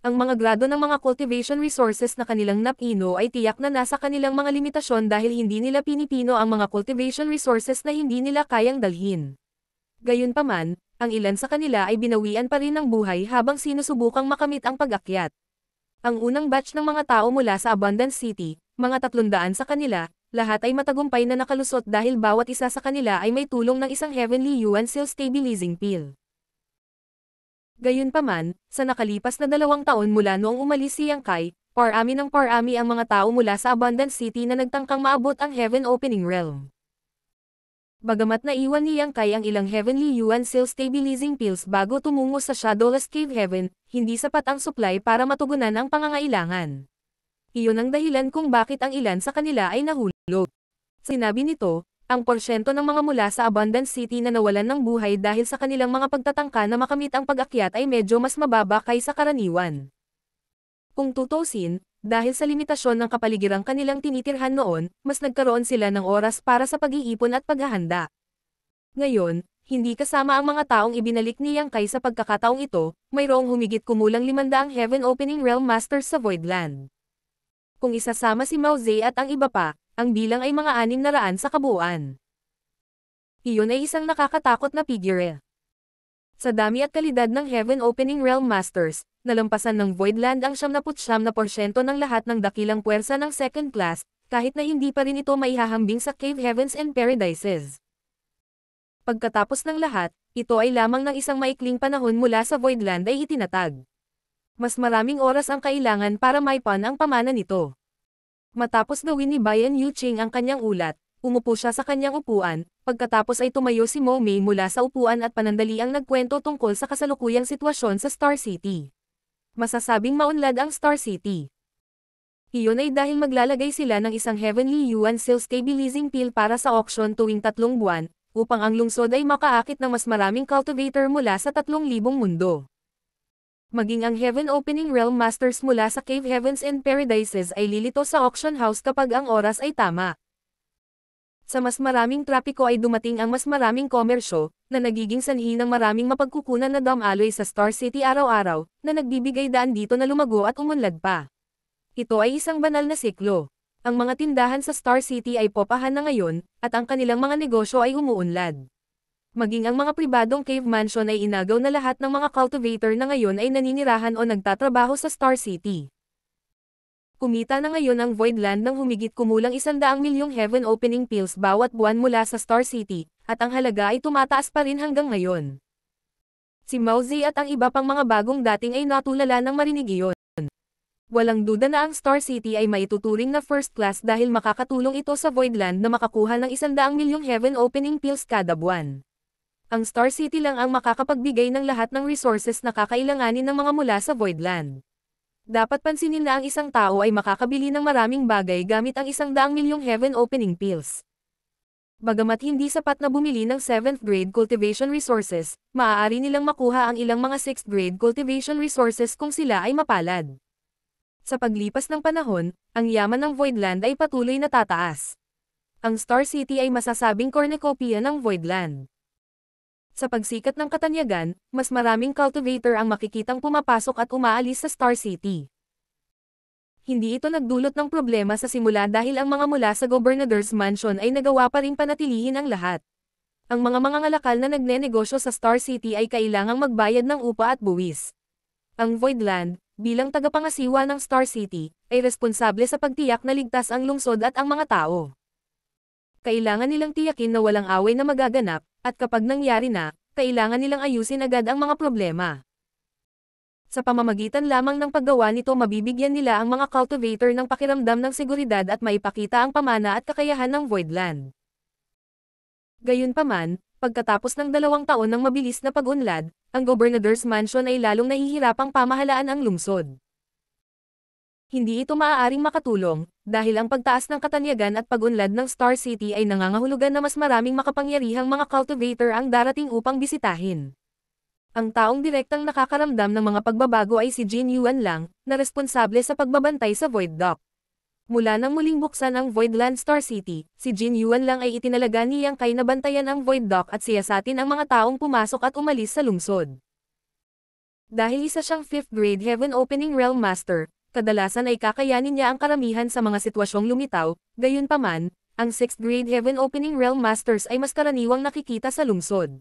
Ang mga grado ng mga cultivation resources na kanilang napino ay tiyak na nasa kanilang mga limitasyon dahil hindi nila pinipino ang mga cultivation resources na hindi nila kayang dalhin. Gayunpaman, ang ilan sa kanila ay binawian pa rin ng buhay habang sinusubukang makamit ang pag-akyat. Ang unang batch ng mga tao mula sa Abundance City, mga 300 sa kanila, lahat ay matagumpay na nakalusot dahil bawat isa sa kanila ay may tulong ng isang Heavenly Yuan Seal Stabilizing Pill. Gayunpaman, sa nakalipas na 2 taon mula noong umalis si Yang Kai, parami ng parami ang mga tao mula sa Abundance City na nagtangkang maabot ang Heaven Opening Realm. Bagamat naiwan ni Yang Kai ang ilang Heavenly Yuan Seal Stabilizing Pills bago tumungo sa Shadowless Cave Heaven, hindi sapat ang supply para matugunan ang pangangailangan. Iyon ang dahilan kung bakit ang ilan sa kanila ay nahulog. Sinabi nito, ang porsyento ng mga mula sa Abundance City na nawalan ng buhay dahil sa kanilang mga pagtatangka na makamit ang pag-akyat ay medyo mas mababa kaysa karaniwan. Kung tutusin, dahil sa limitasyon ng kapaligirang kanilang tinitirhan noon, mas nagkaroon sila ng oras para sa pag-iipon at paghahanda. Ngayon, hindi kasama ang mga taong ibinalik ni Yang Kai sa pagkakataong ito, mayroong humigit kumulang 500 Heaven Opening Realm Masters sa Voidland. Kung isasama si Mao Ze at ang iba pa, ang bilang ay mga 600 sa kabuuan. Iyon ay isang nakakatakot na figure. Sa dami at kalidad ng Heaven Opening Realm Masters, nalampasan ng Voidland ang 99% ng lahat ng dakilang puwersa ng second class, kahit na hindi pa rin ito maihahambing sa Cave Heavens and Paradises. Pagkatapos ng lahat, ito ay lamang ng isang maikling panahon mula sa Voidland ay itinatag. Mas maraming oras ang kailangan para maipan ang pamana nito. Matapos gawin ni Bayan Yuching ang kanyang ulat, umupo siya sa kanyang upuan, pagkatapos ay tumayo si Mo Mei mula sa upuan at panandaliang nagkwento tungkol sa kasalukuyang sitwasyon sa Star City. Masasabing maunlad ang Star City. Iyon ay dahil maglalagay sila ng isang Heavenly Yuan Seal Stabilizing Pill para sa auction tuwing 3 buwan, upang ang lungsod ay makaakit ng mas maraming cultivator mula sa 3,000 mundo. Maging ang Heaven Opening Realm Masters mula sa Cave Heavens and Paradises ay lilito sa auction house kapag ang oras ay tama. Sa mas maraming trapiko ay dumating ang mas maraming komersyo, na nagiging sanhi ng maraming mapagkukunan na dumaloy sa Star City araw-araw, na nagbibigay daan dito na lumago at umunlad pa. Ito ay isang banal na siklo. Ang mga tindahan sa Star City ay popahan na ngayon, at ang kanilang mga negosyo ay umuunlad. Maging ang mga pribadong cave mansion ay inagaw na lahat ng mga cultivator na ngayon ay naninirahan o nagtatrabaho sa Star City. Kumita na ngayon ang Voidland ng humigit kumulang 100 milyong Heaven Opening Pills bawat buwan mula sa Star City, at ang halaga ay tumataas pa rin hanggang ngayon. Si Mao Zedong at ang iba pang mga bagong dating ay natulala ng marinig iyon. Walang duda na ang Star City ay maituturing na first class dahil makakatulong ito sa Voidland na makakuha ng 100 milyong Heaven Opening Pills kada buwan. Ang Star City lang ang makakapagbigay ng lahat ng resources na kakailanganin ng mga mula sa Voidland. Dapat pansinin na ang isang tao ay makakabili ng maraming bagay gamit ang 100 milyong Heaven Opening Pills. Bagamat hindi sapat na bumili ng 7th grade cultivation resources, maaari nilang makuha ang ilang mga 6th grade cultivation resources kung sila ay mapalad. Sa paglipas ng panahon, ang yaman ng Voidland ay patuloy na tataas. Ang Star City ay masasabing cornucopia ng Voidland. Sa pagsikat ng katanyagan, mas maraming cultivator ang makikitang pumapasok at umaalis sa Star City. Hindi ito nagdulot ng problema sa simula dahil ang mga mula sa Governor's Mansion ay nagawa pa ring panatilihin ang lahat. Ang mga mangangalakal na nagnenegosyo sa Star City ay kailangang magbayad ng upa at buwis. Ang Voidland, bilang tagapangasiwa ng Star City, ay responsable sa pagtiyak na ligtas ang lungsod at ang mga tao. Kailangan nilang tiyakin na walang away na magaganap, at kapag nangyari na, kailangan nilang ayusin agad ang mga problema. Sa pamamagitan lamang ng paggawa nito mabibigyan nila ang mga cultivator ng pakiramdam ng seguridad at maipakita ang pamana at kakayahan ng Voidland. Gayunpaman, pagkatapos ng 2 taon ng mabilis na pag-unlad, ang Governor's Mansion ay lalong nahihirapang pamahalaan ang lungsod. Hindi ito maaaring makatulong, dahil ang pagtaas ng katanyagan at pag-unlad ng Star City ay nangangahulugan na mas maraming makapangyarihang mga cultivator ang darating upang bisitahin. Ang taong direktang nakakaramdam ng mga pagbabago ay si Jin Yuan lang, na responsable sa pagbabantay sa Void Dock. Mula nang muling buksan ang Voidland Star City, si Jin Yuan lang ay itinalaga ni Yang Kai na bantayan ang Void Dock at siyasatin ang mga taong pumasok at umalis sa lungsod. Dahil isa siyang 5th grade Heaven Opening Realm Master, kadalasan ay kakayanin niya ang karamihan sa mga sitwasyong lumitaw, gayunpaman, ang 6th grade Heaven Opening Realm Masters ay mas karaniwang nakikita sa lungsod.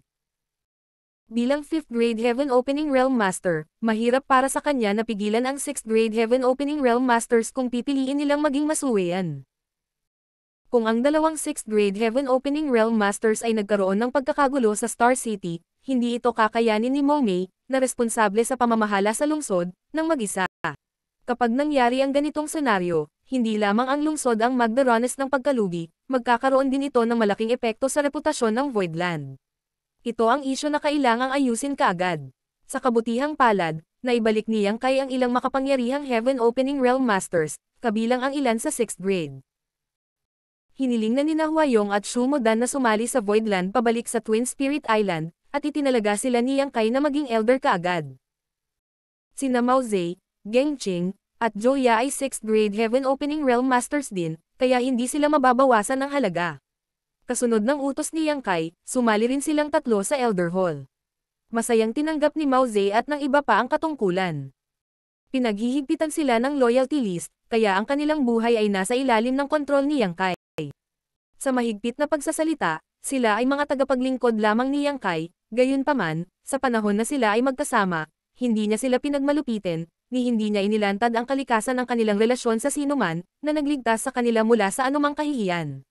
Bilang 5th grade Heaven Opening Realm Master, mahirap para sa kanya na pigilan ang 6th grade Heaven Opening Realm Masters kung pipiliin nilang maging masuwayan. Kung ang dalawang 6th grade Heaven Opening Realm Masters ay nagkaroon ng pagkakagulo sa Star City, hindi ito kakayanin ni Mo Mei, na responsable sa pamamahala sa lungsod, ng mag-isa. Kapag nangyari ang ganitong senaryo, hindi lamang ang lungsod ang magdaranas ng pagkalugi, magkakaroon din ito ng malaking epekto sa reputasyon ng Voidland. Ito ang isyu na kailangang ayusin kaagad. Sa kabutihang palad, naibalik ni Yang Kai ang ilang makapangyarihang Heaven Opening Realm Masters, kabilang ang ilan sa 6th grade. Hiniling na ni Huayong at Shu Modan na sumali sa Voidland pabalik sa Twin Spirit Island, at itinalaga sila ni Yang Kai na maging elder kaagad. Sina Mao Zedong, Geng Qing, at Zhou Ya ay 6th grade Heaven Opening Realm Masters din, kaya hindi sila mababawasan ng halaga. Kasunod ng utos ni Yang Kai, sumali rin silang 3 sa Elder Hall. Masayang tinanggap ni Mao Zedong at ng iba pa ang katungkulan. Pinaghihigpitan sila ng loyalty list, kaya ang kanilang buhay ay nasa ilalim ng kontrol ni Yang Kai. Sa mahigpit na pagsasalita, sila ay mga tagapaglingkod lamang ni Yang Kai, gayunpaman, sa panahon na sila ay magkasama, hindi niya sila pinagmalupitin, ni hindi niya inilantad ang kalikasan ng kanilang relasyon sa sinuman, na nagligtas sa kanila mula sa anumang kahihiyan.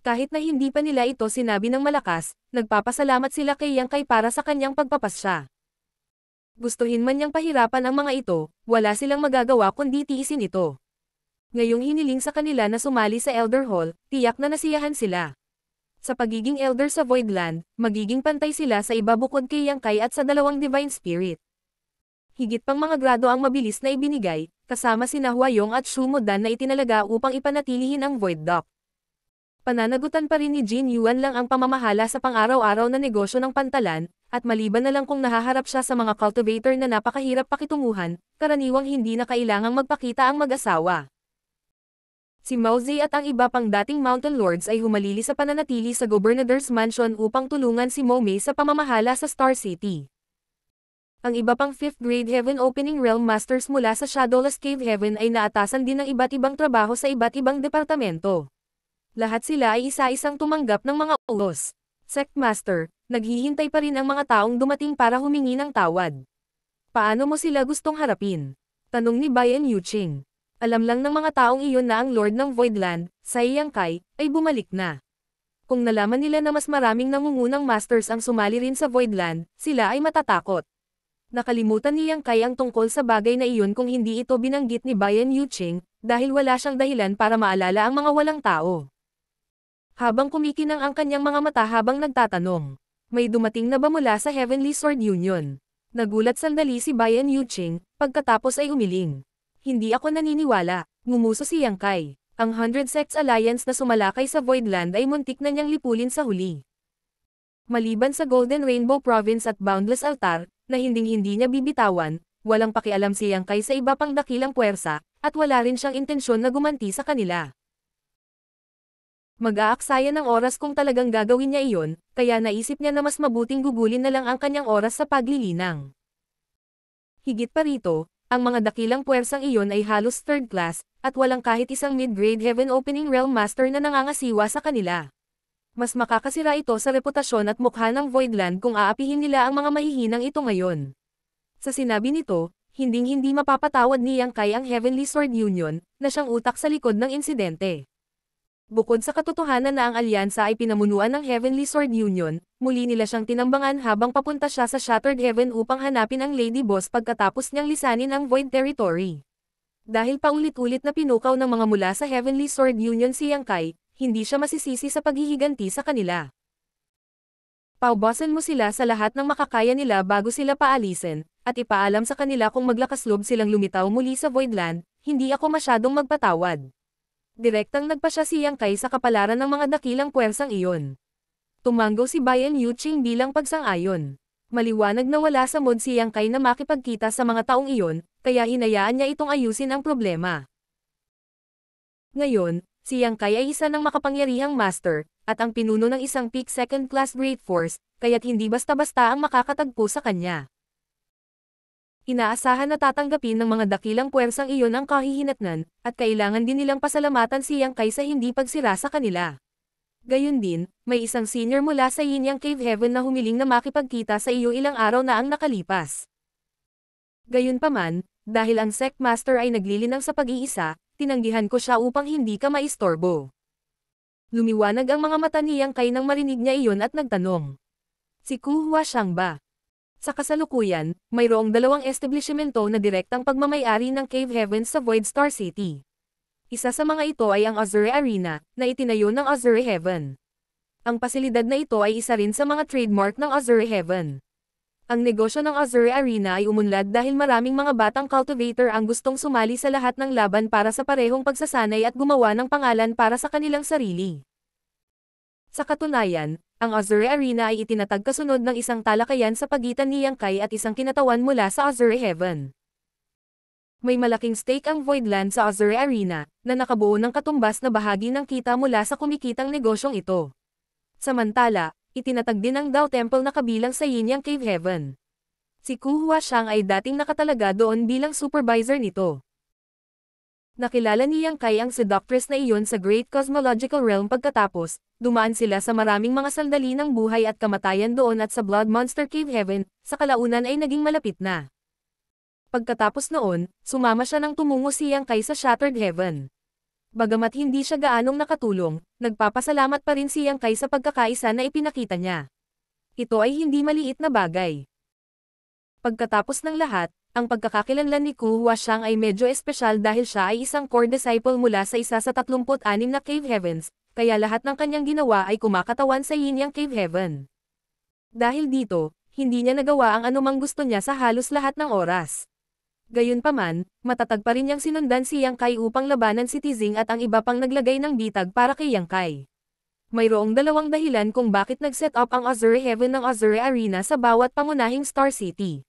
Kahit na hindi pa nila ito sinabi ng malakas, nagpapasalamat sila kay Yang Kai para sa kanyang pagpapasya. Gustuhin man niyang pahirapan ang mga ito, wala silang magagawa kundi tiisin ito. Ngayong hiniling sa kanila na sumali sa Elder Hall, tiyak na nasiyahan sila. Sa pagiging Elder sa Voidland, magiging pantay sila sa iba bukod kay Yang Kai at sa dalawang Divine Spirit. Higit pang mga grado ang mabilis na ibinigay, kasama sina Huayong at Shu Modan na itinalaga upang ipanatilihin ang Void Dock. Pananagutan pa rin ni Jin Yuan lang ang pamamahala sa pang-araw-araw na negosyo ng pantalan, at maliban na lang kung nahaharap siya sa mga cultivator na napakahirap pakitunguhan, karaniwang hindi na kailangang magpakita ang mag-asawa. Si Mao Zedong at ang iba pang dating Mountain Lords ay humalili sa pananatili sa Governor's Mansion upang tulungan si Mo Mei sa pamamahala sa Star City. Ang iba pang 5th Grade Heaven Opening Realm Masters mula sa Shadowless Cave Heaven ay naatasan din ng iba't ibang trabaho sa iba't ibang departamento. Lahat sila ay isa-isang tumanggap ng mga utos. Sect Master, naghihintay pa rin ang mga taong dumating para humingi ng tawad. Paano mo sila gustong harapin? Tanong ni Bayan Yuching. Alam lang ng mga taong iyon na ang Lord ng Voidland, Yang Kai, ay bumalik na. Kung nalaman nila na mas maraming nangungunang masters ang sumali rin sa Voidland, sila ay matatakot. Nakalimutan ni Yang Kai ang tungkol sa bagay na iyon kung hindi ito binanggit ni Bayan Yuching, dahil wala siyang dahilan para maalala ang mga walang tao. Habang kumikinang ang kanyang mga mata habang nagtatanong, may dumating na ba mula sa Heavenly Sword Union? Nagulat sandali si Bayan Yuching, pagkatapos ay umiling. Hindi ako naniniwala, ngumuso si Yang Kai. Ang 100 Sects Alliance na sumalakay sa Voidland ay muntik na niyang lipulin sa huli. Maliban sa Golden Rainbow Province at Boundless Altar, na hinding-hindi niya bibitawan, walang pakialam si Yang Kai sa iba pang dakilang puwersa, at wala rin siyang intensyon na gumanti sa kanila. Mag-aaksaya ng oras kung talagang gagawin niya iyon, kaya naisip niya na mas mabuting gugulin na lang ang kanyang oras sa paglilinang. Higit pa rito, ang mga dakilang puwersang iyon ay halos third class, at walang kahit isang mid-grade Heaven Opening Realm Master na nangangasiwa sa kanila. Mas makakasira ito sa reputasyon at mukha ng Voidland kung aapihin nila ang mga mahihinang ito ngayon. Sa sinabi nito, hinding-hindi mapapatawad ni Yang Kai ang Heavenly Sword Union, na siyang utak sa likod ng insidente. Bukod sa katotohanan na ang alyansa ay pinamunuan ng Heavenly Sword Union, muli nila siyang tinambangan habang papunta siya sa Shattered Heaven upang hanapin ang Lady Boss pagkatapos niyang lisanin ang Void Territory. Dahil paulit-ulit na pinukaw ng mga mula sa Heavenly Sword Union si Yang Kai, hindi siya masisisi sa paghihiganti sa kanila. Paubasan mo sila sa lahat ng makakaya nila bago sila paalisin, at ipaalam sa kanila kung maglakas loob silang lumitaw muli sa Voidland, hindi ako masyadong magpatawad. Direktang nagpasya si Yang Kai sa kapalaran ng mga dakilang puwersang iyon. Tumanggo si Bayan Yuching bilang pagsang-ayon. Maliwanag na wala sa mood si Yang Kai na makipagkita sa mga taong iyon, kaya hinayaan niya itong ayusin ang problema. Ngayon, si Yang Kai ay isa ng makapangyarihang master, at ang pinuno ng isang peak second-class great force, kaya't hindi basta-basta ang makakatagpo sa kanya. Inaasahan na tatanggapin ng mga dakilang puwersang iyon ang kahihinatnan, at kailangan din nilang pasalamatan si Yang Kai sa hindi pagsira sa kanila. Gayun din, may isang senior mula sa Yinyang Cave Heaven na humiling na makipagkita sa iyo ilang araw na ang nakalipas. Gayunpaman, dahil ang Sect Master ay naglilinang sa pag-iisa, tinanggihan ko siya upang hindi ka maistorbo. Lumiwanag ang mga mata ni Yang Kai nang marinig niya iyon at nagtanong. Si Ku Huashang ba? Sa kasalukuyan, mayroong dalawang establishmento na direktang pagmamay-ari ng Cave Heavens sa Void Star City. Isa sa mga ito ay ang Azure Arena, na itinayo ng Azure Heaven. Ang pasilidad na ito ay isa rin sa mga trademark ng Azure Heaven. Ang negosyo ng Azure Arena ay umunlad dahil maraming mga batang cultivator ang gustong sumali sa lahat ng laban para sa parehong pagsasanay at gumawa ng pangalan para sa kanilang sarili. Sa katunayan, ang Azure Arena ay itinatag kasunod ng isang talakayan sa pagitan ni Yang Kai at isang kinatawan mula sa Azure Heaven. May malaking stake ang Voidland sa Azure Arena, na nakabuo ng katumbas na bahagi ng kita mula sa kumikitang negosyong ito. Samantala, itinatag din ang Dao Temple na kabilang sa Yinyang Cave Heaven. Si Ku Huashang ay dating nakatalaga doon bilang supervisor nito. Nakilala ni Yang Kai ang seductress na iyon sa Great Cosmological Realm pagkatapos, dumaan sila sa maraming mga sandali ng buhay at kamatayan doon at sa Blood Monster Cave Heaven, sa kalaunan ay naging malapit na. Pagkatapos noon, sumama siya nang tumungo si Yang Kai sa Shattered Heaven. Bagamat hindi siya gaanong nakatulong, nagpapasalamat pa rin si Yang Kai sa pagkakaisa na ipinakita niya. Ito ay hindi maliit na bagay. Pagkatapos ng lahat, ang pagkakakilanlan ni Ku Huashang ay medyo espesyal dahil siya ay isang core disciple mula sa isa sa 36 na Cave Heavens, kaya lahat ng kanyang ginawa ay kumakatawan sa Yin Yang Cave Heaven. Dahil dito, hindi niya nagawa ang anumang gusto niya sa halos lahat ng oras. Gayunpaman, matatag pa rin niyang sinundan si Yang Kai upang labanan si Tizing at ang iba pang naglagay ng bitag para kay Yang Kai. Mayroong dalawang dahilan kung bakit nag-set up ang Azure Heaven ng Azure Arena sa bawat pangunahing Star City.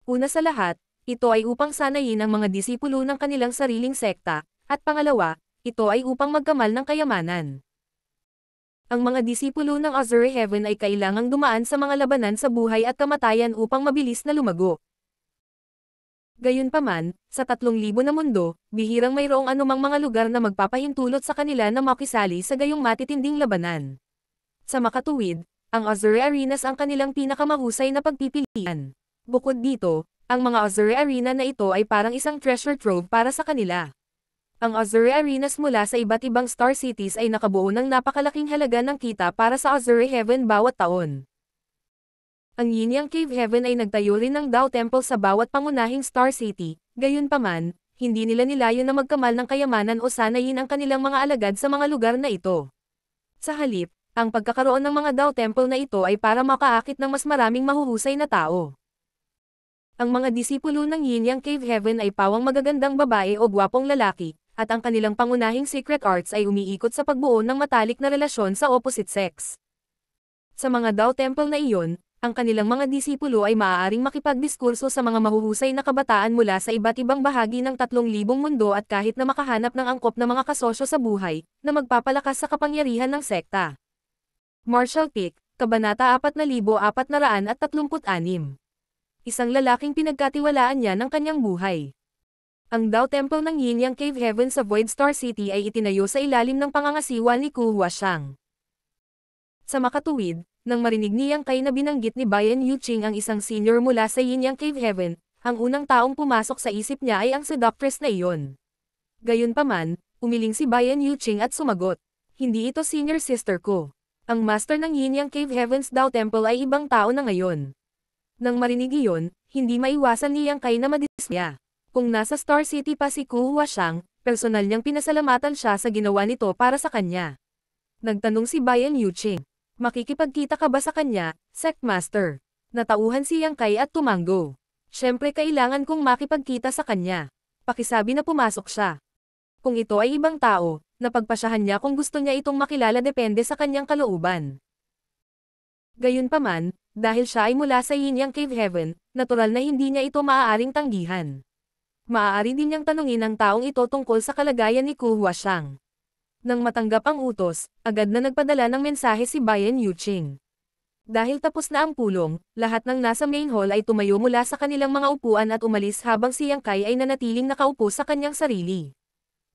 Una sa lahat, ito ay upang sanayin ang mga disipulo ng kanilang sariling sekta, at pangalawa, ito ay upang magkamal ng kayamanan. Ang mga disipulo ng Azure Heaven ay kailangang dumaan sa mga labanan sa buhay at kamatayan upang mabilis na lumago. Gayunpaman, sa 3,000 na mundo, bihirang mayroong anumang mga lugar na magpapahintulot sa kanila na makisali sa gayong matitinding labanan. Sa makatuwid, ang Azure Arenas ang kanilang pinakamahusay na pagpipilian. Bukod dito, ang mga Azure Arena na ito ay parang isang treasure trove para sa kanila. Ang Azure Arenas mula sa iba't ibang Star Cities ay nakabuo ng napakalaking halaga ng kita para sa Azure Heaven bawat taon. Ang Yin Yang Cave Heaven ay nagtayo rin ng Dao Temple sa bawat pangunahing Star City, gayunpaman, hindi nila nilayo na magkamal ng kayamanan o sanayin ang kanilang mga alagad sa mga lugar na ito. Sa halip, ang pagkakaroon ng mga Dao Temple na ito ay para makaakit ng mas maraming mahuhusay na tao. Ang mga disipulo ng Yin Yang Cave Heaven ay pawang magagandang babae o gwapong lalaki, at ang kanilang pangunahing secret arts ay umiikot sa pagbuo ng matalik na relasyon sa opposite sex. Sa mga Dao Temple na iyon, ang kanilang mga disipulo ay maaaring makipagdiskurso sa mga mahuhusay na kabataan mula sa iba't ibang bahagi ng 3,000 mundo at kahit na makahanap ng angkop na mga kasosyo sa buhay, na magpapalakas sa kapangyarihan ng sekta. Marshall Peak, Kabanata 4436. Isang lalaking pinagkatiwalaan niya ng kanyang buhay. Ang Dao Temple ng Yin Yang Cave Heaven sa Void Star City ay itinayo sa ilalim ng pangangasiwa ni Ku Huashang. Sa makatuwid, nang marinig ni Yang Kai na binanggit ni Bayan Yuqing ang isang senior mula sa Yin Yang Cave Heaven, ang unang taong pumasok sa isip niya ay ang seductress na iyon. Gayunpaman, umiling si Bayan Yuqing at sumagot, "Hindi ito senior sister ko. Ang master ng Yin Yang Cave Heaven's Dao Temple ay ibang tao na ngayon." Nang marinig iyon, hindi maiwasan ni Yang Kai na madismaya. Kung nasa Star City pa si Ku Huashang, personal niyang pinasalamatan siya sa ginawa nito para sa kanya. Nagtanong si Bayan Yuqing, "Makikipagkita ka ba sa kanya, Sect Master?" Natauhan si Yang Kai at tumanggo. "Siyempre kailangan kong makipagkita sa kanya." Pakisabi na pumasok siya. Kung ito ay ibang tao, napagpasyahan niya kung gusto niya itong makilala depende sa kanyang kalooban. Gayunpaman, dahil siya ay mula sa Yin Yang Cave Heaven, natural na hindi niya ito maaaring tanggihan. Maaari din niyang tanungin ang taong ito tungkol sa kalagayan ni Ku Huashang. Nang matanggap ang utos, agad na nagpadala ng mensahe si Bayan Yuqing. Dahil tapos na ang pulong, lahat ng nasa main hall ay tumayo mula sa kanilang mga upuan at umalis habang si Yang Kai ay nanatiling nakaupo sa kanyang sarili.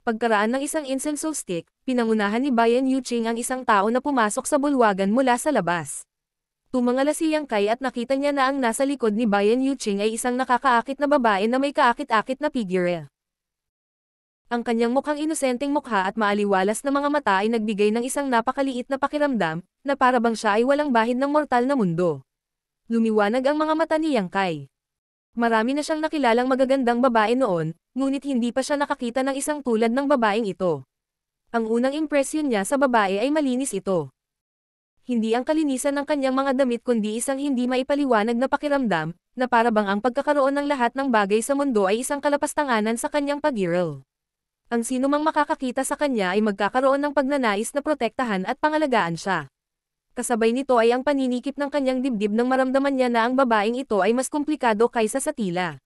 Pagkaraan ng isang incense stick, pinangunahan ni Bayan Yuqing ang isang tao na pumasok sa bulwagan mula sa labas. Tumangala si Yang Kai at nakita niya na ang nasa likod ni Bayan Yuqing ay isang nakakaakit na babae na may kaakit-akit na figure. Ang kanyang mukhang inosenteng mukha at maaliwalas na mga mata ay nagbigay ng isang napakaliit na pakiramdam, na para bang siya ay walang bahid ng mortal na mundo. Lumiwanag ang mga mata ni Yang Kai. Marami na siyang nakilalang magagandang babae noon, ngunit hindi pa siya nakakita ng isang tulad ng babaeng ito. Ang unang impresyon niya sa babae ay malinis ito. Hindi ang kalinisan ng kanyang mga damit kundi isang hindi maipaliwanag na pakiramdam, na para bang ang pagkakaroon ng lahat ng bagay sa mundo ay isang kalapastanganan sa kanyang pag-iral. Ang sinumang makakakita sa kanya ay magkakaroon ng pagnanais na protektahan at pangalagaan siya. Kasabay nito ay ang paninikip ng kanyang dibdib nang maramdaman niya na ang babaeng ito ay mas komplikado kaysa sa tila.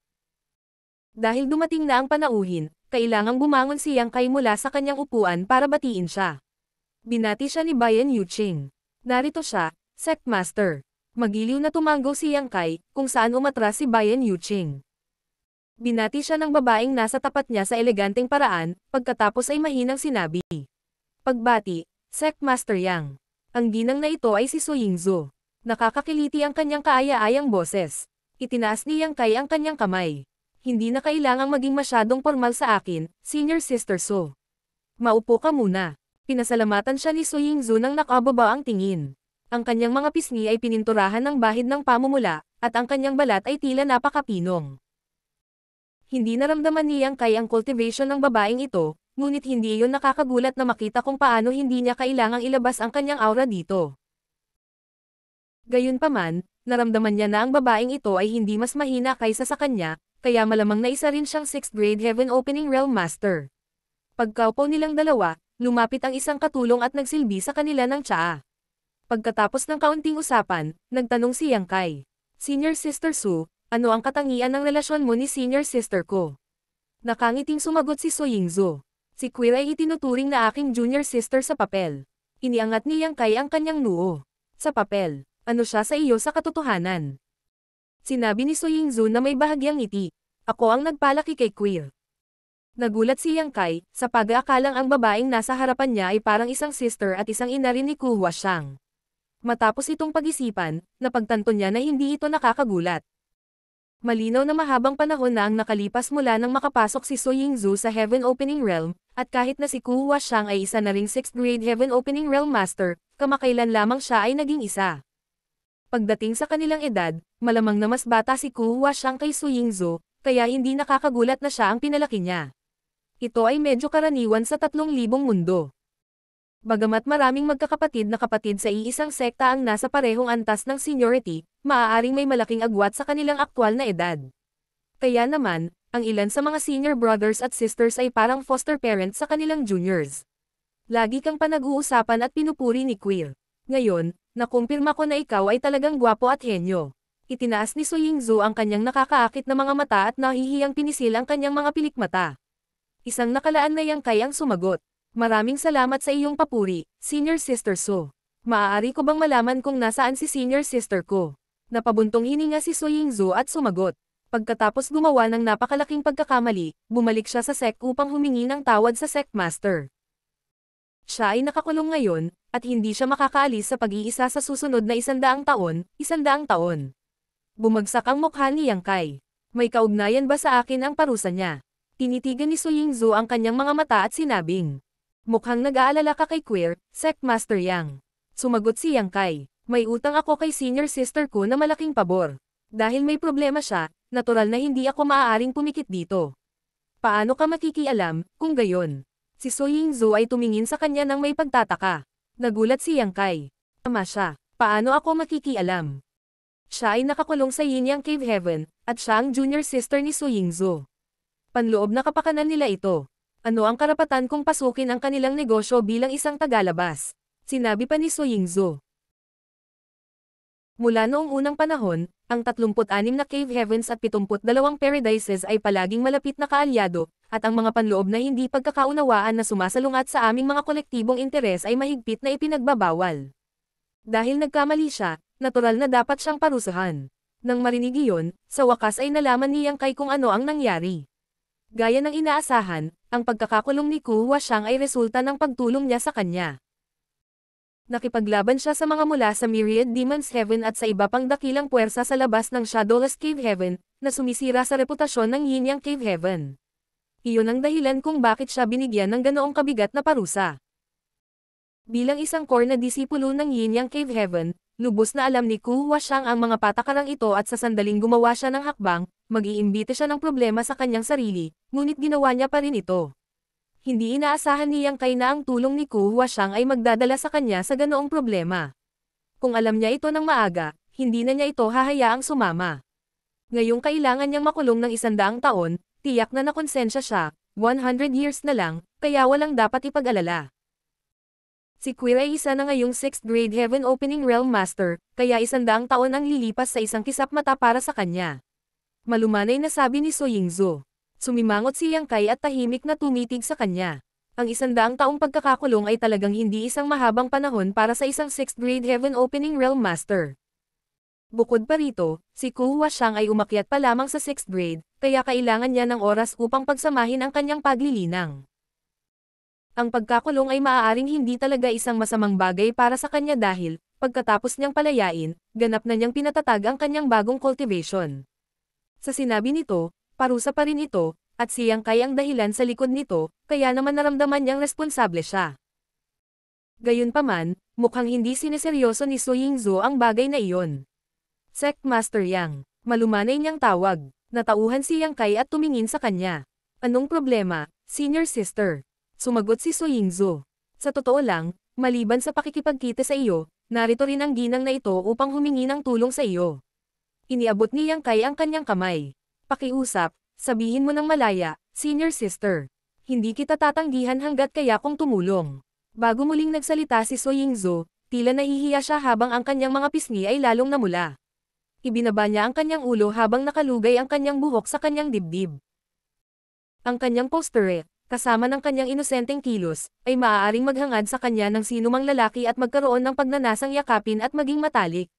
Dahil dumating na ang panauhin, kailangang bumangon si Yang Kai mula sa kanyang upuan para batiin siya. Binati siya ni Bayan Yuqing. "Narito siya, Sect Master." Magiliw na tumanggo si Yang Kai, kung saan umatras si Bayan Yuqing. Binati siya ng babaeng nasa tapat niya sa eleganteng paraan, pagkatapos ay mahinang sinabi. "Pagbati, Sect Master Yang." Ang ginang na ito ay si Su Yingzhou. Nakakakiliti ang kanyang kaaya-ayang boses. Itinaas ni Yang Kai ang kanyang kamay. "Hindi na kailangang maging masyadong formal sa akin, Senior Sister Su. Maupo ka muna." Pinasalamatan siya ni Su Yingzhou nang nakababa ang tingin. Ang kanyang mga pisngi ay pininturahan ng bahid ng pamumula, at ang kanyang balat ay tila napakapinong. Hindi naramdaman ni Yang Kai ang cultivation ng babaeng ito, ngunit hindi iyon nakakagulat na makita kung paano hindi niya kailangang ilabas ang kanyang aura dito. Gayunpaman, naramdaman niya na ang babaeng ito ay hindi mas mahina kaysa sa kanya, kaya malamang na isa rin siyang 6th grade Heaven Opening Realm Master. Pagkaupo nilang dalawa, lumapit ang isang katulong at nagsilbi sa kanila ng tsaa. Pagkatapos ng kaunting usapan, nagtanong si Yang Kai. Senior Sister Su, ano ang katangian ng relasyon mo ni Senior Sister ko? Nakangiting sumagot si So Yingzo. Si Queer ay itinuturing na aking junior sister sa papel. Iniangat ni Yang Kai ang kanyang noo. Sa papel. Ano siya sa iyo sa katotohanan? Sinabi ni So Yingzo na may bahagyang ngiti. Ako ang nagpalaki kay Queer. Nagulat si Yang Kai, sa pag-aakalang ang babaeng nasa harapan niya ay parang isang sister at isang ina rin ni Ku Huashang. Matapos itong pag-isipan, napagtanto niya na hindi ito nakakagulat. Malinaw na mahabang panahon na ang nakalipas mula nang makapasok si So Yingzo sa Heaven Opening Realm, at kahit na si Ku Huashang ay isa na ring 6th grade Heaven Opening Realm Master, kamakailan lamang siya ay naging isa. Pagdating sa kanilang edad, malamang na mas bata si Ku Huashang kay So Yingzo, kaya hindi nakakagulat na siya ang pinalaki niya. Ito ay medyo karaniwan sa 3,000 mundo. Bagamat maraming magkakapatid na kapatid sa iisang sekta ang nasa parehong antas ng seniority, maaaring may malaking agwat sa kanilang aktwal na edad. Kaya naman, ang ilan sa mga senior brothers at sisters ay parang foster parents sa kanilang juniors. Lagi kang panag-uusapan at pinupuri ni Queer. Ngayon, nakumpirma ko na ikaw ay talagang gwapo at henyo. Itinaas ni So Yingzo ang kanyang nakakaakit na mga mata at nahihiyang pinisil ang kanyang mga pilikmata. Isang nakalaan na Yang Kai ang sumagot. Maraming salamat sa iyong papuri, Senior Sister So. Maaari ko bang malaman kung nasaan si Senior Sister ko? Napabuntong hininga si So Yingzo at sumagot. Pagkatapos gumawa ng napakalaking pagkakamali, bumalik siya sa sect upang humingi ng tawad sa sect master. Siya ay nakakulong ngayon, at hindi siya makakaalis sa pag-iisa sa susunod na 100 taon, 100 taon. Bumagsak ang mukha ni Yang Kai. May kaugnayan ba sa akin ang parusa niya? Tinitigan ni So Yingzo ang kanyang mga mata at sinabing. Mukhang nag-aalala ka kay Queer, Sect Master Yang. Sumagot si Yang Kai. May utang ako kay senior sister ko na malaking pabor. Dahil may problema siya, natural na hindi ako maaaring pumikit dito. Paano ka makikialam, kung gayon? Si So Yingzo ay tumingin sa kanya nang may pagtataka. Nagulat si Yang Kai. Tama siya. Paano ako makikialam? Siya ay nakakulong sa Yinyang Cave Heaven, at siya ang junior sister ni So Yingzo. Panloob na kapakanan nila ito. Ano ang karapatan kung pasukin ang kanilang negosyo bilang isang tagalabas? Sinabi pa ni So Yingzo. Mula noong unang panahon, ang 36 na Cave Heavens at 72 Paradises ay palaging malapit na kaalyado, at ang mga panloob na hindi pagkakaunawaan na sumasalungat sa aming mga kolektibong interes ay mahigpit na ipinagbabawal. Dahil nagkamali siya, natural na dapat siyang parusahan. Nang marinig iyon, sa wakas ay nalaman ni Yang Kai kung ano ang nangyari. Gaya ng inaasahan, ang pagkakakulong ni Ku Huashang ay resulta ng pagtulong niya sa kanya. Nakipaglaban siya sa mga mula sa Myriad Demons Heaven at sa iba pang dakilang puwersa sa labas ng Shadowless Cave Heaven, na sumisira sa reputasyon ng Yinyang Cave Heaven. Iyon ang dahilan kung bakit siya binigyan ng ganoong kabigat na parusa. Bilang isang core na disipulo ng Yinyang Cave Heaven, lubos na alam ni Ku Huashang ang mga patakarang ito at sa sandaling gumawa siya ng hakbang, mag-iimbite siya ng problema sa kanyang sarili, ngunit ginawa niya pa rin ito. Hindi inaasahan ni Yang Kai na ang tulong ni Ku Huashang ay magdadala sa kanya sa ganoong problema. Kung alam niya ito ng maaga, hindi na niya ito hahayaang sumama. Ngayong kailangan niyang makulong ng 100 taon, tiyak na nakonsensya siya, 100 years na lang, kaya walang dapat ipag-alala. Si Queer ay isa na ngayong 6th grade Heaven Opening Realm Master, kaya 100 taon ang lilipas sa isang kisap mata para sa kanya. Malumanay na sabi ni So Yingzo. Sumimangot si Yang Kai at tahimik na tumitig sa kanya. Ang 100 taong pagkakakulong ay talagang hindi isang mahabang panahon para sa isang 6th grade Heaven Opening Realm Master. Bukod pa rito, si Ku Huashang ay umakyat pa lamang sa 6th grade, kaya kailangan niya ng oras upang pagsamahin ang kanyang paglilinang. Ang pagkakulong ay maaaring hindi talaga isang masamang bagay para sa kanya dahil, pagkatapos niyang palayain, ganap na niyang pinatatag ang kanyang bagong cultivation. Sa sinabi nito, parusa pa rin ito, at si Yang Kai ang dahilan sa likod nito, kaya naman naramdaman niyang responsable siya. Gayunpaman, mukhang hindi sineseryoso ni Su Yingzhou ang bagay na iyon. Sect Master Yang, malumanay niyang tawag. Natauhan si Yang Kai at tumingin sa kanya. Anong problema, senior sister? Sumagot si Su Yingzhou. Sa totoo lang, maliban sa pakikipagkita sa iyo, narito rin ang ginang na ito upang humingi ng tulong sa iyo. Iniabot ni Yang Kai ang kanyang kamay. Pakiusap, sabihin mo ng malaya, senior sister. Hindi kita tatanggihan hanggat kaya kong tumulong. Bago muling nagsalita si Su Yingzhou, tila nahihiya siya habang ang kanyang mga pisngi ay lalong namula. Ibinaba niya ang kanyang ulo habang nakalugay ang kanyang buhok sa kanyang dibdib. Ang kanyang posture, kasama ng kanyang inosenteng kilos, ay maaaring maghangad sa kanya ng sinumang lalaki at magkaroon ng pagnanasang yakapin at maging matalik.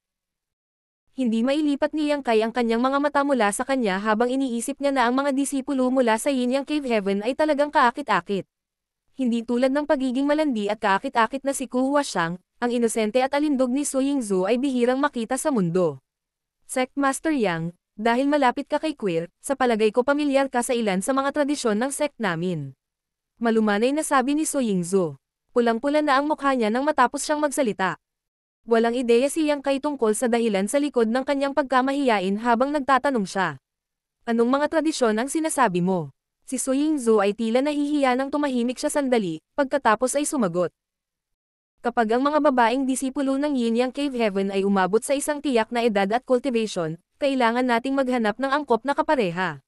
Hindi mailipat ni Yang Kai ang kanyang mga mata mula sa kanya habang iniisip niya na ang mga disipulo mula sa Yin Yang Cave Heaven ay talagang kaakit-akit. Hindi tulad ng pagiging malandi at kaakit-akit na si Ku Huashang, ang inosente at alindog ni Su Yingzhou ay bihirang makita sa mundo. Sect Master Yang, dahil malapit ka kay Queer, sa palagay ko pamilyar ka sa ilan sa mga tradisyon ng sect namin. Malumanay na sabi ni Su Yingzhou. Pulang-pula na ang mukha niya nang matapos siyang magsalita. Walang ideya si Yang Kai tungkol sa dahilan sa likod ng kanyang pagkamahiyain habang nagtatanong siya. Anong mga tradisyon ang sinasabi mo? Si Su Yingzhou ay tila nahihiya nang tumahimik siya sandali, pagkatapos ay sumagot. Kapag ang mga babaeng disipulo ng Yin Yang Cave Heaven ay umabot sa isang tiyak na edad at cultivation, kailangan nating maghanap ng angkop na kapareha.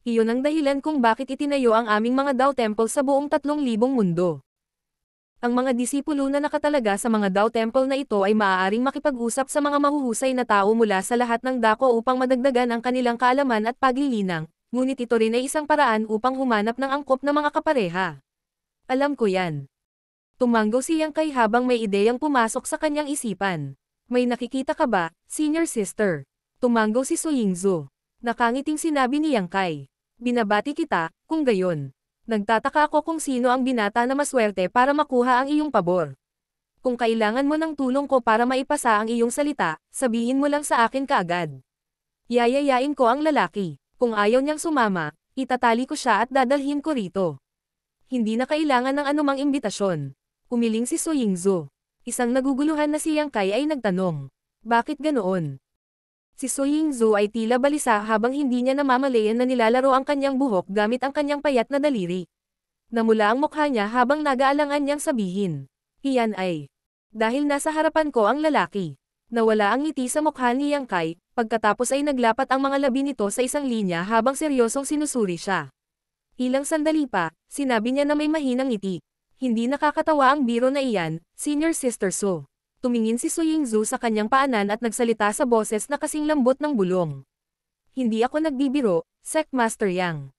Iyon ang dahilan kung bakit itinayo ang aming mga Dao Temple sa buong 3,000 mundo. Ang mga disipulo na nakatalaga sa mga Dao Temple na ito ay maaaring makipag-usap sa mga mahuhusay na tao mula sa lahat ng dako upang madagdagan ang kanilang kaalaman at paglilinang, ngunit ito rin ay isang paraan upang humanap ng angkop na mga kapareha. Alam ko yan. Tumanggo si Yang Kai habang may ideyang pumasok sa kanyang isipan. May nakikita ka ba, senior sister? Tumanggo si Su Yingzhou. Nakangiting sinabi ni Yang Kai. Binabati kita, kung gayon. Nagtataka ako kung sino ang binata na maswerte para makuha ang iyong pabor. Kung kailangan mo ng tulong ko para maipasa ang iyong salita, sabihin mo lang sa akin kaagad. Yayayain ko ang lalaki. Kung ayaw niyang sumama, itatali ko siya at dadalhin ko rito. Hindi na kailangan ng anumang imbitasyon. Umiling si Su Yingzhou. Isang naguguluhan na si Yang Kai ay nagtanong. Bakit ganoon? Si Su Yingzhou ay tila balisa habang hindi niya namamalayan na nilalaro ang kanyang buhok gamit ang kanyang payat na daliri. Namula ang mukha niya habang nag-aalangan niyang sabihin. Iyan ay. Dahil nasa harapan ko ang lalaki. Nawala ang ngiti sa mukha ni Yang Kai, pagkatapos ay naglapat ang mga labi nito sa isang linya habang seryosong sinusuri siya. Ilang sandali pa, sinabi niya na may mahinang ngiti. Hindi nakakatawa ang biro na iyan, senior sister Su. Tumingin si Su Yingzhou sa kanyang paanan at nagsalita sa boses na kasing lambot ng bulong. Hindi ako nagbibiro, Sect Master Yang.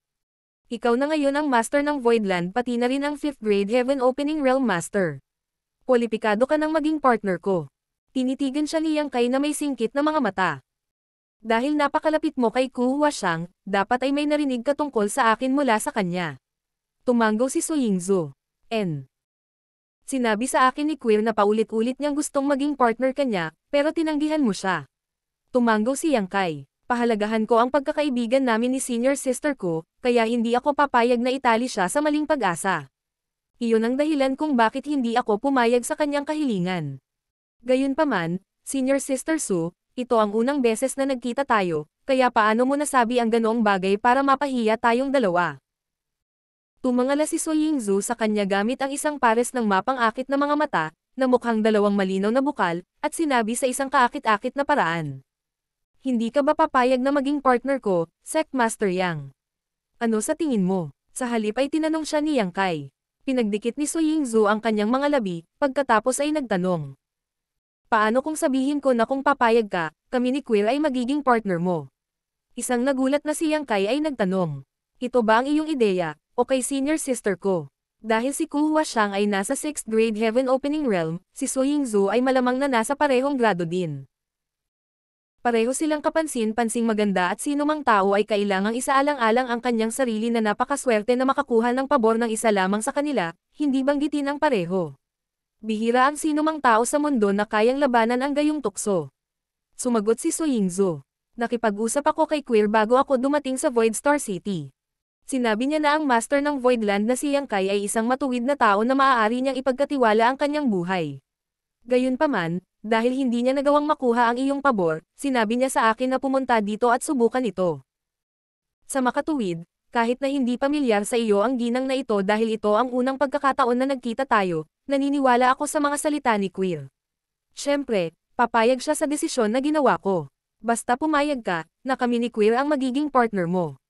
Ikaw na ngayon ang master ng Voidland pati na rin ang 5th grade Heaven Opening Realm Master. Kwalipikado ka ng maging partner ko. Tinitigan siya ni Yang Kai na may singkit na mga mata. Dahil napakalapit mo kay Ku Huashang, dapat ay may narinig ka tungkol sa akin mula sa kanya. Tumanggo si Su Yingzhou. Sinabi sa akin ni Queer na paulit-ulit niyang gustong maging partner kanya, pero tinanggihan mo siya. Tumanggo si Yang Kai. Pahalagahan ko ang pagkakaibigan namin ni senior sister ko, kaya hindi ako papayag na itali siya sa maling pag-asa. Iyon ang dahilan kung bakit hindi ako pumayag sa kanyang kahilingan. Gayunpaman, senior sister Su, ito ang unang beses na nagkita tayo, kaya paano mo nasabi ang ganoong bagay para mapahiya tayong dalawa? Tumangala si Su Yingzhou sa kanya gamit ang isang pares ng mapang-akit na mga mata, na mukhang dalawang malinaw na bukal, at sinabi sa isang kaakit-akit na paraan. Hindi ka ba papayag na maging partner ko, Sect Master Yang? Ano sa tingin mo? Sa halip ay tinanong siya ni Yang Kai. Pinagdikit ni Su Yingzhou ang kanyang mga labi, pagkatapos ay nagtanong. Paano kung sabihin ko na kung papayag ka, kami ni Queer ay magiging partner mo? Isang nagulat na si Yang Kai ay nagtanong. Ito ba ang iyong ideya, o kay senior sister ko? Dahil si Ku Huashang ay nasa 6th grade Heaven Opening Realm, si Su Yingzhou ay malamang na nasa parehong grado din. Pareho silang kapansin-pansing maganda at sinumang tao ay kailangang isaalang-alang ang kanyang sarili na napakaswerte na makakuha ng pabor ng isa lamang sa kanila, hindi banggitin ang pareho. Bihira ang sinumang tao sa mundo na kayang labanan ang gayong tukso. Sumagot si Su Yingzhou. Nakipag-usap ako kay Queer bago ako dumating sa Void Star City. Sinabi niya na ang master ng Voidland na si Yang Kai ay isang matuwid na tao na maaari niyang ipagkatiwala ang kanyang buhay. Gayunpaman, dahil hindi niya nagawang makuha ang iyong pabor, sinabi niya sa akin na pumunta dito at subukan ito. Sa makatuwid, kahit na hindi pamilyar sa iyo ang ginang na ito dahil ito ang unang pagkakataon na nagkita tayo, naniniwala ako sa mga salita ni Quill. Siyempre, papayag siya sa desisyon na ginawa ko. Basta pumayag ka, na kami ni Quill ang magiging partner mo.